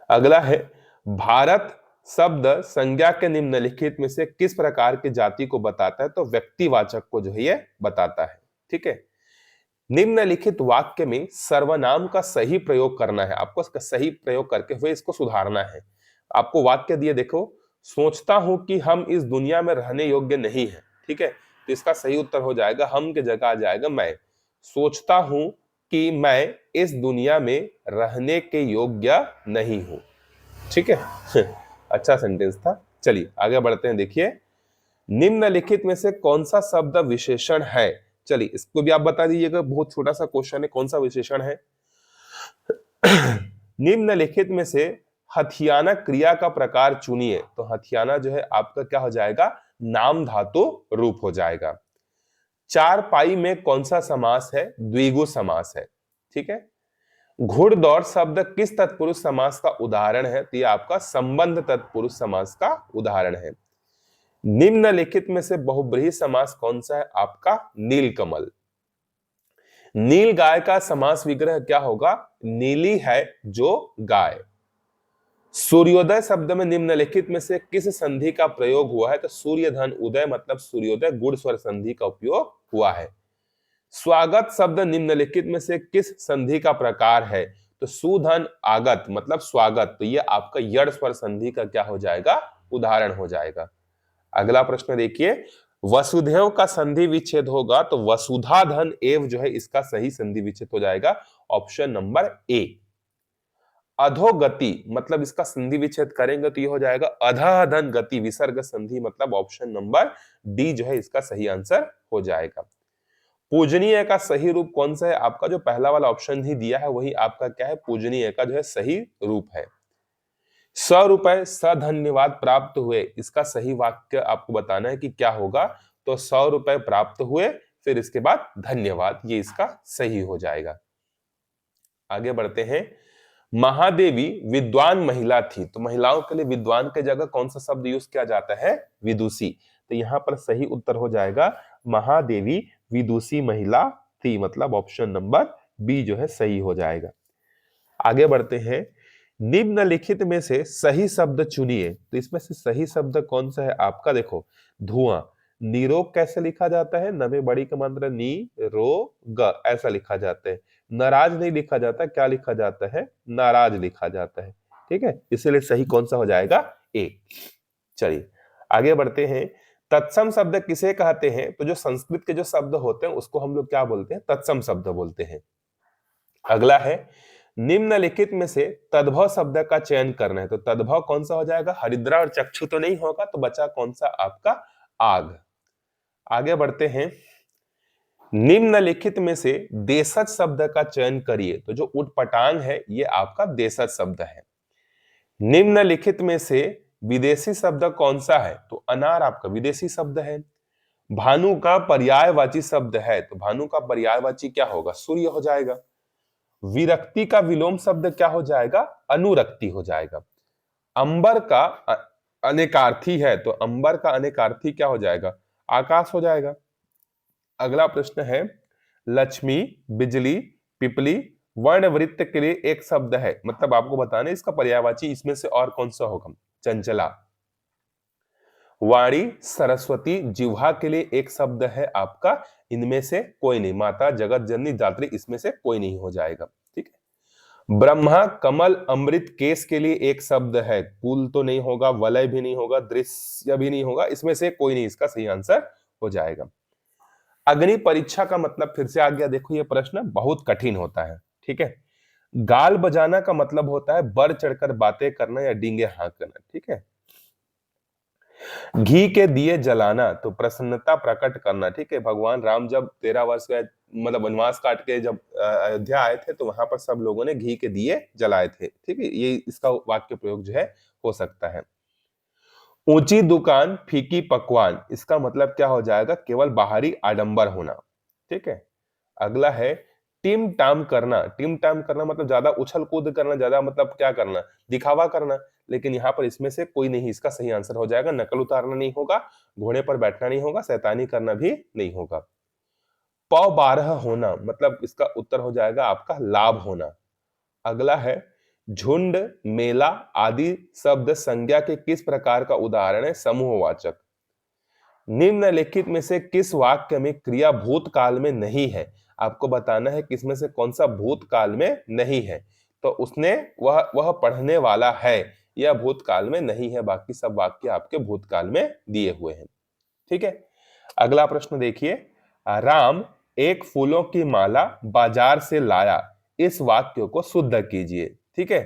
अगला है, भारत शब्द संज्ञा के निम्नलिखित में से किस प्रकार की जाति को बताता है? तो व्यक्तिवाचक को जो है ये बताता है। ठीक है, निम्नलिखित वाक्य में सर्वनाम का सही प्रयोग करना है। आपको इसका सही प्रयोग करके हुए इसको सुधारना है। आपको वाक्य दिए, देखो, सोचता हूं कि हम इस दुनिया में रहने योग्य नहीं है। ठीक है, तो इसका सही उत्तर हो जाएगा, हम के जगह आ जाएगा मैं। सोचता हूं कि मैं इस दुनिया में रहने के योग्य नहीं हूं। ठीक है अच्छा सेंटेंस था। चलिए आगे बढ़ते हैं, देखिए निम्नलिखित में से कौन सा शब्द विशेषण है? चलिए इसको भी आप बता दीजिएगा, बहुत छोटा सा क्वेश्चन है, कौन सा विशेषण है? निम्नलिखित में से हथियाना क्रिया का प्रकार चुनिए। तो हथियाना जो है आपका क्या हो जाएगा? नाम धातु रूप हो जाएगा। चार पाई में कौन सा समास है? द्विगु समास है। ठीक है, घुड़दौड़ शब्द किस तत्पुरुष समास का उदाहरण है? तो ये आपका संबंध तत्पुरुष समास का उदाहरण है। निम्नलिखित में से बहुब्रीहि समास कौन सा है? आपका नीलकमल। नील गाय का समास विग्रह क्या होगा? नीली है जो गाय। सूर्योदय शब्द में निम्नलिखित में से किस संधि का प्रयोग हुआ है? तो सूर्य धन उदय, मतलब सूर्योदय गुण स्वर संधि का उपयोग हुआ है। स्वागत शब्द निम्नलिखित में से किस संधि का प्रकार है? तो सुधन आगत, मतलब स्वागत, तो ये आपका यड़ स्वर संधि का क्या हो जाएगा? उदाहरण हो जाएगा। अगला प्रश्न देखिए, वसुधैव का संधि विच्छेद होगा तो वसुधा धन एव जो है इसका सही संधि विच्छेद हो जाएगा, ऑप्शन नंबर ए। अधोगति, मतलब इसका संधि विच्छेद करेंगे तो ये हो जाएगा अधः धन गति विसर्ग संधि, मतलब ऑप्शन नंबर डी जो है इसका सही आंसर हो जाएगा। पूजनीय का सही रूप कौन सा है? आपका जो पहला वाला ऑप्शन ही दिया है वही आपका क्या है? पूजनीय का जो है सही रूप है। 100 रुपए सधन्यवाद प्राप्त हुए, इसका सही वाक्य आपको बताना है कि क्या होगा। तो 100 रुपए प्राप्त हुए, फिर इसके बाद धन्यवाद, ये इसका सही हो जाएगा। आगे बढ़ते हैं। महादेवी विद्वान महिला थी, तो महिलाओं के लिए विद्वान के जगह कौन सा शब्द यूज किया जाता है? विदुषी। तो यहां पर सही उत्तर हो जाएगा महादेवी विदुषी महिला थी, मतलब ऑप्शन नंबर बी जो है सही हो जाएगा। आगे बढ़ते हैं, निम्नलिखित में से सही शब्द चुनिए। तो इसमें से सही शब्द कौन सा है आपका? देखो, धुआं। निरोग कैसे लिखा जाता है? न में बड़ी का मात्रा नी रो ग ऐसा लिखा जाता है। नाराज नहीं लिखा जाता, क्या लिखा जाता है? नाराज लिखा जाता है। ठीक है, इसलिए सही कौन सा हो जाएगा? ए। चलिए आगे बढ़ते हैं, तत्सम शब्द किसे कहते हैं? तो जो संस्कृत के जो शब्द होते हैं उसको हम लोग क्या बोलते हैं? तत्सम शब्द बोलते हैं। अगला है, निम्नलिखित में से तद्भव शब्द का चयन करना है। तो तद्भव कौन सा हो जाएगा? हरिद्रा और चक्षु तो नहीं होगा, तो बचा कौन सा आपका? आग। आगे बढ़ते हैं, निम्नलिखित में से देशज शब्द का चयन करिए। तो जो उटपटांग है ये आपका देशज शब्द है। निम्नलिखित में से विदेशी शब्द कौन सा है? तो अनार आपका विदेशी शब्द है। भानु का पर्यायवाची शब्द है, तो भानु का पर्यायवाची क्या होगा? सूर्य हो जाएगा। विरक्ति का विलोम शब्द क्या हो जाएगा? अनुरक्ति हो जाएगा। अंबर का अनेकार्थी है, तो अंबर का अनेकार्थी क्या हो जाएगा? आकाश हो जाएगा। अगला प्रश्न है, लक्ष्मी, बिजली, पिपली वर्णवृत्त के लिए एक शब्द है, मतलब आपको बताना इसका पर्यायवाची इसमें से और कौन सा होगा? चंचला। वाणी, सरस्वती, जिह्वा के लिए एक शब्द है आपका, इनमें से कोई नहीं। माता, जगत जननी, दात्री, इसमें से कोई नहीं हो जाएगा। ठीक है। ब्रह्मा, कमल, अमृत, केस के लिए एक शब्द है। कुल तो नहीं होगा, वलय भी नहीं होगा, दृश्य भी नहीं होगा, इसमें से कोई नहीं इसका सही आंसर हो जाएगा। अग्नि परीक्षा का मतलब फिर से आ गया। देखो ये प्रश्न बहुत कठिन होता है। ठीक है। गाल बजाना का मतलब होता है बढ़ चढ़कर बातें करना या डींगे हाँकना। ठीक है। घी के दिए जलाना, तो प्रसन्नता प्रकट करना। ठीक है। भगवान राम जब 13 वर्ष का मतलब वनवास काट के जब अयोध्या आए थे, तो वहां पर सब लोगों ने घी के दिए जलाए थे। ठीक है, ये इसका वाक्य प्रयोग जो है हो सकता है। ऊंची दुकान, फीकी पकवान, इसका मतलब क्या हो जाएगा? केवल बाहरी आडंबर होना। ठीक है। अगला है, टिम टाम करना। टिम टाम करना मतलब ज्यादा उछल कूद करना, ज्यादा मतलब क्या करना? दिखावा करना। लेकिन यहाँ पर इसमें से कोई नहीं इसका सही आंसर हो जाएगा। नकल उतारना नहीं होगा, घोड़े पर बैठना नहीं होगा, शैतानी करना भी नहीं होगा। पौ 12 होना, मतलब इसका उत्तर हो जाएगा आपका लाभ होना। अगला है, झुंड, मेला आदि शब्द संज्ञा के किस प्रकार का उदाहरण है? समूहवाचक। निम्नलिखित में से किस वाक्य में क्रिया भूतकाल में नहीं है? आपको बताना है किसमें से कौन सा भूतकाल में नहीं है। तो उसने वह पढ़ने वाला है, यह भूतकाल में नहीं है। बाकी सब वाक्य आपके भूतकाल में दिए हुए हैं। ठीक है। अगला प्रश्न देखिए, राम एक फूलों की माला बाजार से लाया, इस वाक्य को शुद्ध कीजिए। ठीक है।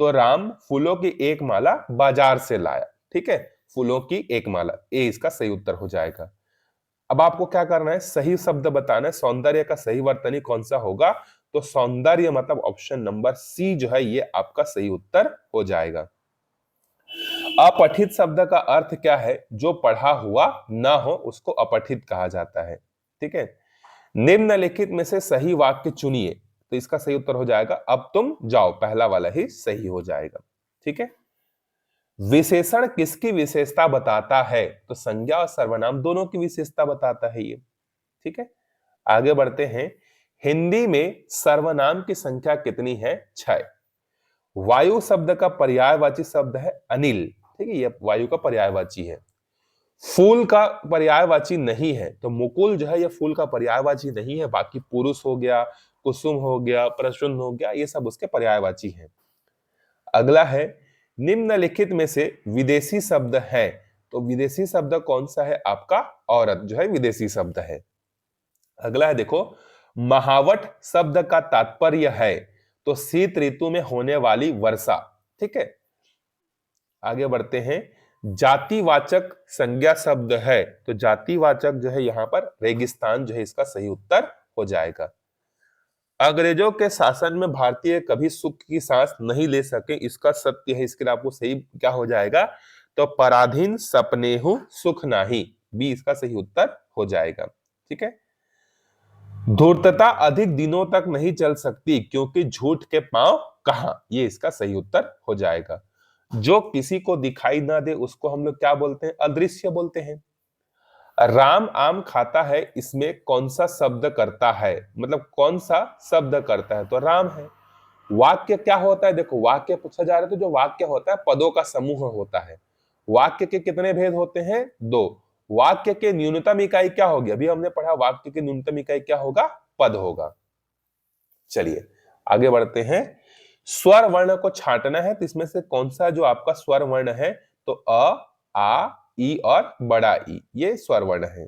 तो राम फूलों की एक माला बाजार से लाया। ठीक है, फूलों की एक माला, ए इसका सही उत्तर हो जाएगा। अब आपको क्या करना है? सही शब्द बताना है। सौंदर्य का सही वर्तनी कौन सा होगा? तो सौंदर्य मतलब ऑप्शन नंबर सी जो है ये आपका सही उत्तर हो जाएगा। अपठित शब्द का अर्थ क्या है? जो पढ़ा हुआ ना हो उसको अपठित कहा जाता है। ठीक है। निम्नलिखित में से सही वाक्य चुनिए। तो इसका सही उत्तर हो जाएगा, अब तुम जाओ, पहला वाला ही सही हो जाएगा। ठीक है। विशेषण किसकी विशेषता बताता है? तो संज्ञा और सर्वनाम दोनों की विशेषता बताता है ये। ठीक है। आगे बढ़ते हैं, हिंदी में सर्वनाम की संख्या कितनी है? 6। वायु शब्द का पर्यायवाची शब्द है अनिल। ठीक है, ये वायु का पर्यायवाची है। फूल का पर्यायवाची नहीं है, तो मुकुल जो है ये फूल का पर्यायवाची नहीं है। बाकी पुरुष हो गया, कुसुम हो गया, प्रसन्न हो गया, ये सब उसके पर्यायवाची हैं। अगला है, निम्नलिखित में से विदेशी शब्द है। तो विदेशी शब्द कौन सा है आपका? औरत जो है विदेशी शब्द है। अगला है, देखो, महावट शब्द का तात्पर्य है, तो शीत ऋतु में होने वाली वर्षा। ठीक है। आगे बढ़ते हैं, जातिवाचक संज्ञा शब्द है, तो जातिवाचक जो है यहां पर रेगिस्तान जो है इसका सही उत्तर हो जाएगा। अंग्रेजों के शासन में भारतीय कभी सुख की सांस नहीं ले सके, इसका सत्य है। इसके लिए आपको सही क्या हो जाएगा? तो पराधीन सपनेहु सुख नाही, बी इसका सही उत्तर हो जाएगा। ठीक है। धूर्तता अधिक दिनों तक नहीं चल सकती, क्योंकि झूठ के पांव कहां, ये इसका सही उत्तर हो जाएगा। जो किसी को दिखाई ना दे उसको हम लोग क्या बोलते हैं? अदृश्य बोलते हैं। राम आम खाता है, इसमें कौन सा शब्द करता है? मतलब कौन सा शब्द करता है? तो राम है। वाक्य क्या होता है? देखो, वाक्य पूछा जा रहा है तो जो वाक्य होता है पदों का समूह होता है। वाक्य के कितने भेद होते हैं? दो। वाक्य के न्यूनतम इकाई क्या होगी? अभी हमने पढ़ा वाक्य की न्यूनतम इकाई क्या होगा? पद होगा। चलिए आगे बढ़ते हैं। स्वर वर्ण को छांटना है तो इसमें से कौन सा जो आपका स्वर वर्ण है? तो अ, आ, ई और बड़ा ई, ये स्वर वर्ण है।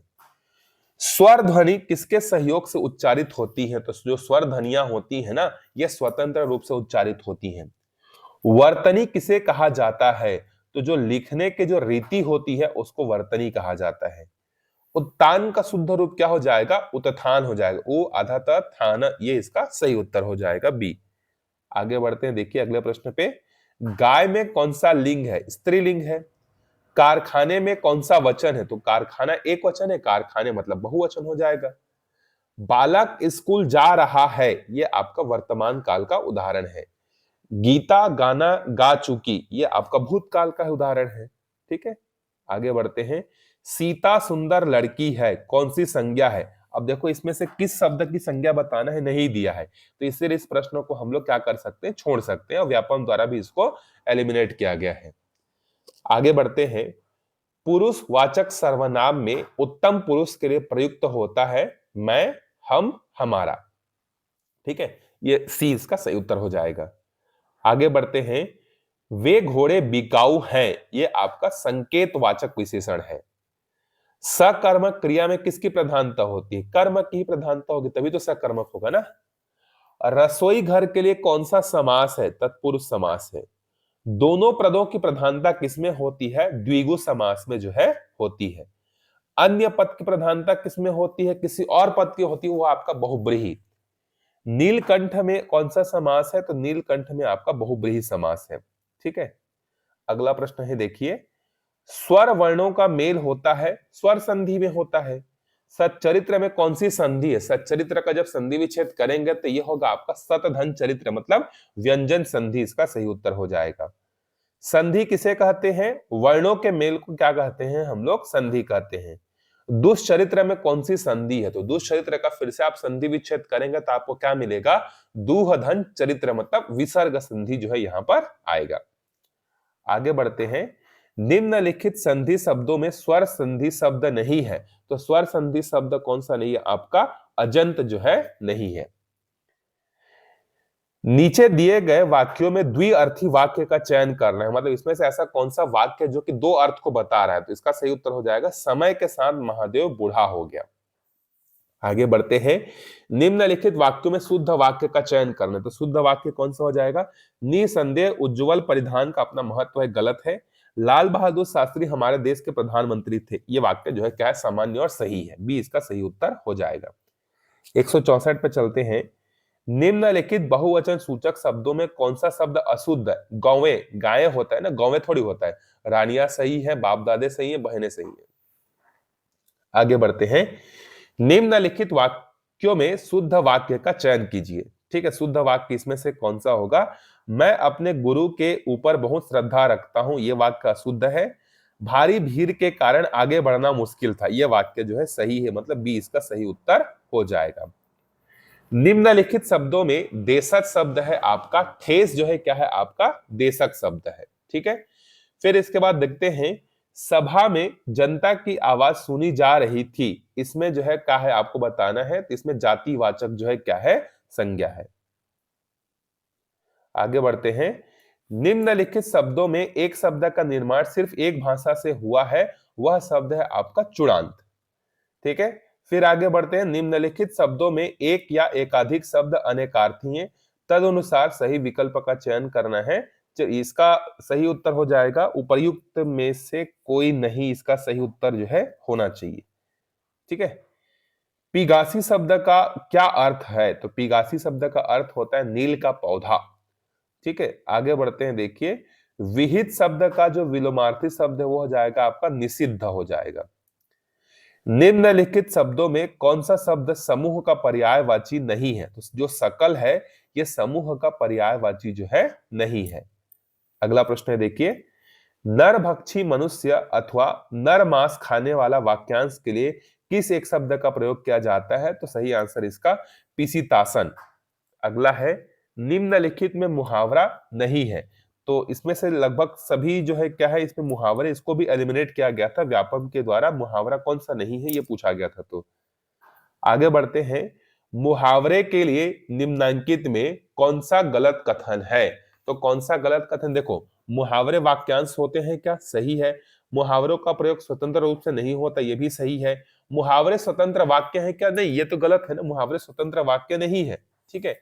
स्वर ध्वनि किसके सहयोग से उच्चारित होती है? तो जो स्वर ध्वनियां होती है ना, ये स्वतंत्र रूप से उच्चारित होती हैं। वर्तनी किसे कहा जाता है? तो जो लिखने की जो रीति होती है उसको वर्तनी कहा जाता है। उत्तान का शुद्ध रूप क्या हो जाएगा? उत्थान हो जाएगा। उ आधा त थान, ये इसका सही उत्तर हो जाएगा बी। आगे बढ़ते हैं, देखिए अगले प्रश्न पे। गाय में कौन सा लिंग है? स्त्रीलिंग है। कारखाने में कौन सा वचन है? तो कारखाना एक वचन है, कारखाने मतलब बहुवचन हो जाएगा। बालक स्कूल जा रहा है, ये आपका वर्तमान काल का उदाहरण है। गीता गाना गा चुकी, ये आपका भूतकाल का उदाहरण है। ठीक है, आगे बढ़ते हैं। सीता सुंदर लड़की है, कौन सी संज्ञा है? अब देखो इसमें से किस शब्द की संज्ञा बताना है, नहीं दिया है, तो इसलिए इस प्रश्न को हम लोग क्या कर सकते हैं? छोड़ सकते हैं, और व्यापम द्वारा भी इसको एलिमिनेट किया गया है। आगे बढ़ते हैं। पुरुष वाचक सर्वनाम में उत्तम पुरुष के लिए प्रयुक्त होता है मैं, हम, हमारा। ठीक है, ये सी इसका सही उत्तर हो जाएगा। आगे बढ़ते हैं। वे घोड़े बिकाऊ हैं, ये आपका संकेतवाचक विशेषण है। सकर्मक क्रिया में किसकी प्रधानता होती है? कर्म की प्रधानता होगी, तभी तो सकर्मक होगा ना। रसोई घर के लिए कौन सा समास है? तत्पुरुष समास है। दोनों पदों की प्रधानता किसमें होती है? द्विगु समास में जो है होती है। अन्य पद की प्रधानता किसमें होती है? किसी और पद की होती है, वो आपका बहुब्रीहि। नीलकंठ में कौन सा समास है? तो नीलकंठ में आपका बहुब्रीहि समास है। ठीक है, अगला प्रश्न है, देखिए। स्वर वर्णों का मेल होता है स्वर संधि में होता है। सच्चरित्र में कौन सी संधि है? सच्चरित्र का जब संधि विच्छेद करेंगे तो यह होगा आपका सतधन चरित्र, मतलब व्यंजन संधि, इसका सही उत्तर हो जाएगा। संधि किसे कहते हैं? वर्णों के मेल को क्या कहते हैं हम लोग? संधि कहते हैं। दुष्चरित्र में कौन सी संधि है? तो दुष्चरित्र का फिर से आप संधि विच्छेद करेंगे तो आपको क्या मिलेगा? दूहधन चरित्र, मतलब विसर्ग संधि जो है यहां पर आएगा। आगे बढ़ते हैं। निम्नलिखित संधि शब्दों में स्वर संधि शब्द नहीं है, तो स्वर संधि शब्द कौन सा नहीं है? आपका अजंत जो है नहीं है। नीचे दिए गए वाक्यों में द्विअर्थी वाक्य का चयन करना है, मतलब इसमें से ऐसा कौन सा वाक्य जो कि दो अर्थ को बता रहा है? तो इसका सही उत्तर हो जाएगा समय के साथ महादेव बूढ़ा हो गया। आगे बढ़ते हैं। निम्नलिखित वाक्यों में शुद्ध वाक्य का चयन करना है, तो शुद्ध वाक्य कौन सा हो जाएगा? निसंदेह उज्जवल परिधान का अपना महत्व है, गलत है। लाल बहादुर शास्त्री हमारे देश के प्रधानमंत्री थे, ये वाक्य जो है क्या है? सामान्य और सही है, बी इसका सही उत्तर हो जाएगा। 164 पे चलते हैं। निम्नलिखित बहुवचन सूचक शब्दों में कौन सा शब्द अशुद्ध है? गौवे, गाय होता है ना, गौवे थोड़ी होता है। रानियां सही है, बाप दादे सही है, बहनें सही है। आगे बढ़ते हैं। निम्नलिखित वाक्यों में शुद्ध वाक्य का चयन कीजिए। ठीक है, शुद्ध वाक्य इसमें से कौन सा होगा? मैं अपने गुरु के ऊपर बहुत श्रद्धा रखता हूं, यह वाक्य अशुद्ध है। भारी भीड़ के कारण आगे बढ़ना मुश्किल था, यह वाक्य जो है सही है, मतलब बी इसका सही उत्तर हो जाएगा। निम्नलिखित शब्दों में देशज शब्द है आपका, ठेस जो है क्या है? आपका देशक शब्द है। ठीक है, फिर इसके बाद देखते हैं। सभा में जनता की आवाज सुनी जा रही थी, इसमें जो है क्या है आपको बताना है? तो इसमें जातिवाचक जो है क्या है? संज्ञा है। आगे बढ़ते हैं। निम्नलिखित शब्दों में एक शब्द का निर्माण सिर्फ एक भाषा से हुआ है, वह शब्द है आपका चूड़ांत। ठीक है, फिर आगे बढ़ते हैं। निम्नलिखित शब्दों में एक या एकाधिक शब्द अनेकार्थी हैं, तदनुसार सही विकल्प का चयन करना है। इसका सही उत्तर हो जाएगा उपर्युक्त में से कोई नहीं, इसका सही उत्तर जो है होना चाहिए। ठीक है, पिगासी शब्द का क्या अर्थ है? तो पिगासी शब्द का अर्थ होता है नील का पौधा। ठीक है, आगे बढ़ते हैं, देखिए। विहित शब्द का जो विलोमार्थी शब्द है वो हो जाएगा आपका निषिद्ध हो जाएगा। निम्नलिखित शब्दों में कौन सा शब्द समूह का पर्यायवाची नहीं है? तो जो सकल है ये समूह का पर्यायवाची जो है नहीं है। अगला प्रश्न है, देखिए। नरभक्षी मनुष्य अथवा नर मांस खाने वाला वाक्यांश के लिए किस एक शब्द का प्रयोग किया जाता है? तो सही आंसर इसका पिसीतासन। अगला है। निम्नलिखित में मुहावरा नहीं है। तो इसमें से लगभग सभी जो है क्या है इसमें मुहावरे, इसको भी एलिमिनेट किया गया था व्यापम के द्वारा। मुहावरा कौन सा नहीं है ये पूछा गया था। तो आगे बढ़ते हैं, मुहावरे के लिए निम्नांकित में कौन सा गलत कथन है। तो कौन सा गलत कथन, देखो मुहावरे वाक्यांश होते हैं क्या, सही है। मुहावरों का प्रयोग स्वतंत्र रूप से नहीं होता, ये भी सही है। मुहावरे स्वतंत्र वाक्य है क्या, नहीं, ये तो गलत है ना, मुहावरे स्वतंत्र वाक्य नहीं है। ठीक है,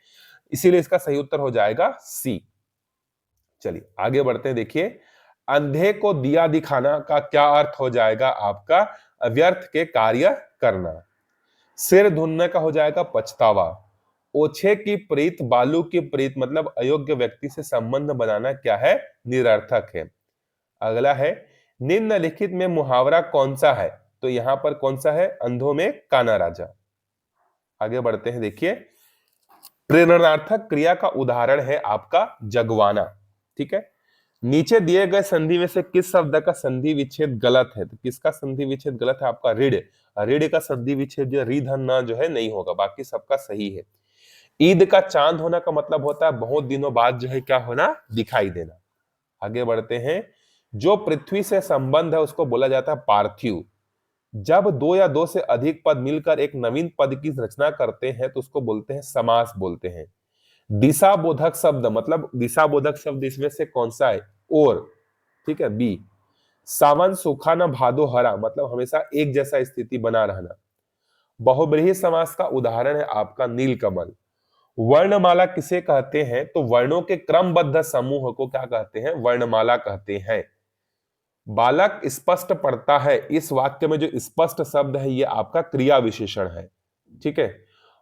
इसीलिए इसका सही उत्तर हो जाएगा सी। चलिए आगे बढ़ते हैं, देखिए अंधे को दिया दिखाना का क्या अर्थ हो जाएगा आपका, व्यर्थ के कार्य करना। सिर धुनने का हो जाएगा पछतावा। ओछे की प्रीत बालू की प्रीत मतलब अयोग्य व्यक्ति से संबंध बनाना क्या है, निरर्थक है। अगला है, निम्नलिखित में मुहावरा कौन सा है। तो यहां पर कौन सा है, अंधों में काना राजा। आगे बढ़ते हैं, देखिए प्रेरणार्थक क्रिया का उदाहरण है आपका जगवाना। ठीक है, नीचे दिए गए संधि में से किस शब्द का संधि विच्छेद गलत है। तो किसका संधि विच्छेद गलत है, आपका ऋण। ऋण का संधि विच्छेद जो रिधन ना जो है नहीं होगा, बाकी सबका सही है। ईद का चांद होना का मतलब होता है बहुत दिनों बाद जो है क्या होना, दिखाई देना। आगे बढ़ते हैं, जो पृथ्वी से संबंध है उसको बोला जाता है पार्थिव। जब दो या दो से अधिक पद मिलकर एक नवीन पद की रचना करते हैं तो उसको बोलते हैं समास बोलते हैं। दिशा बोधक शब्द मतलब दिशा बोधक शब्द इसमें से कौन सा है, और। ठीक है, बी। सावन सूखा न भादो हरा मतलब हमेशा एक जैसा स्थिति बना रहना। बहुब्रीहि समास का उदाहरण है आपका नीलकमल। वर्णमाला किसे कहते हैं, तो वर्णों के क्रमबद्ध समूह को क्या कहते हैं, वर्णमाला कहते हैं। बालक स्पष्ट पढ़ता है, इस वाक्य में जो स्पष्ट शब्द है ये आपका क्रिया विशेषण है। ठीक है,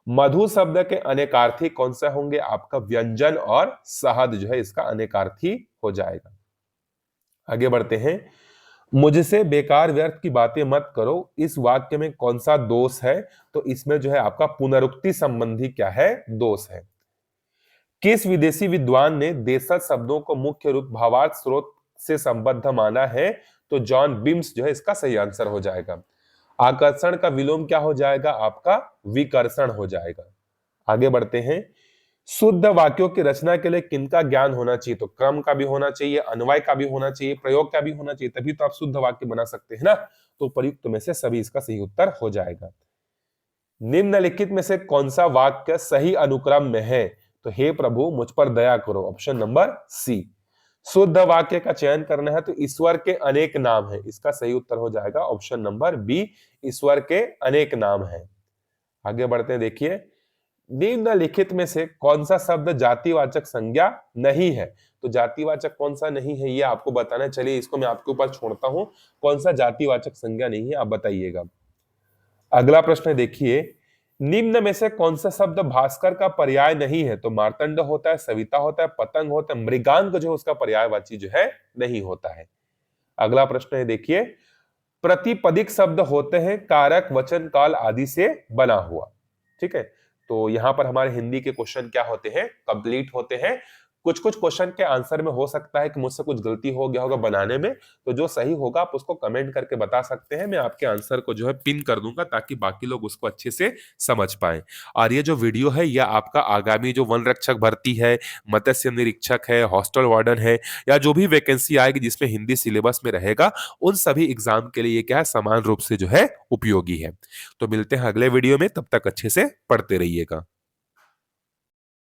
मधु शब्द के अनेकार्थी कौन सा होंगे, आपका व्यंजन और शहद जो है इसका अनेकार्थी हो जाएगा। आगे बढ़ते हैं, मुझसे बेकार व्यर्थ की बातें मत करो, इस वाक्य में कौन सा दोष है। तो इसमें जो है आपका पुनरुक्ति संबंधी क्या है, दोष है। किस विदेशी विद्वान ने देशज शब्दों को मुख्य रूप भावार्थ स्रोत से संबद्ध माना है। तो जॉन बिम्स जो है इसका सही आंसर हो जाएगा। आकर्षण का विलोम क्या हो जाएगा, आपका विकर्षण हो जाएगा। आगे बढ़ते हैं, शुद्ध वाक्यों की रचना के लिए किनका ज्ञान होना चाहिए। तो क्रम का भी होना चाहिए, अन्वय का भी होना चाहिए, प्रयोग का भी होना चाहिए, तभी तो आप शुद्ध वाक्य बना सकते हैं ना। तो प्रयुक्त में से सभी इसका सही उत्तर हो जाएगा। निम्नलिखित में से कौन सा वाक्य सही अनुक्रम में है। तो हे प्रभु मुझ पर दया करो, ऑप्शन नंबर सी। शुद्ध वाक्य का चयन करना है तो ईश्वर के अनेक नाम है, इसका सही उत्तर हो जाएगा ऑप्शन नंबर बी, ईश्वर के अनेक नाम है। आगे बढ़ते हैं, देखिए निम्नलिखित में से कौन सा शब्द जातिवाचक संज्ञा नहीं है। तो जातिवाचक कौन सा नहीं है ये आपको बताना है। चलिए इसको मैं आपके ऊपर छोड़ता हूं, कौन सा जातिवाचक संज्ञा नहीं है आप बताइएगा। अगला प्रश्न है, देखिए निम्न में से कौन सा शब्द भास्कर का पर्याय नहीं है। तो मार्तंड होता है, सविता होता है, पतंग होता है, मृगांक जो उसका पर्यायवाची जो है नहीं होता है। अगला प्रश्न है, देखिए प्रतिपदिक शब्द होते हैं कारक वचन काल आदि से बना हुआ। ठीक है, तो यहां पर हमारे हिंदी के क्वेश्चन क्या होते हैं, कंप्लीट होते हैं। कुछ कुछ क्वेश्चन के आंसर में हो सकता है कि मुझसे कुछ गलती हो गया होगा बनाने में, तो जो सही होगा आप उसको कमेंट करके बता सकते हैं। मैं आपके आंसर को जो है पिन कर दूंगा ताकि बाकी लोग उसको अच्छे से समझ पाए। और ये जो वीडियो है यह आपका आगामी जो वन रक्षक भर्ती है, मत्स्य निरीक्षक है, हॉस्टल वार्डन है, या जो भी वैकेंसी आएगी जिसमें हिंदी सिलेबस में रहेगा, उन सभी एग्जाम के लिए क्या है समान रूप से जो है उपयोगी है। तो मिलते हैं अगले वीडियो में, तब तक अच्छे से पढ़ते रहिएगा।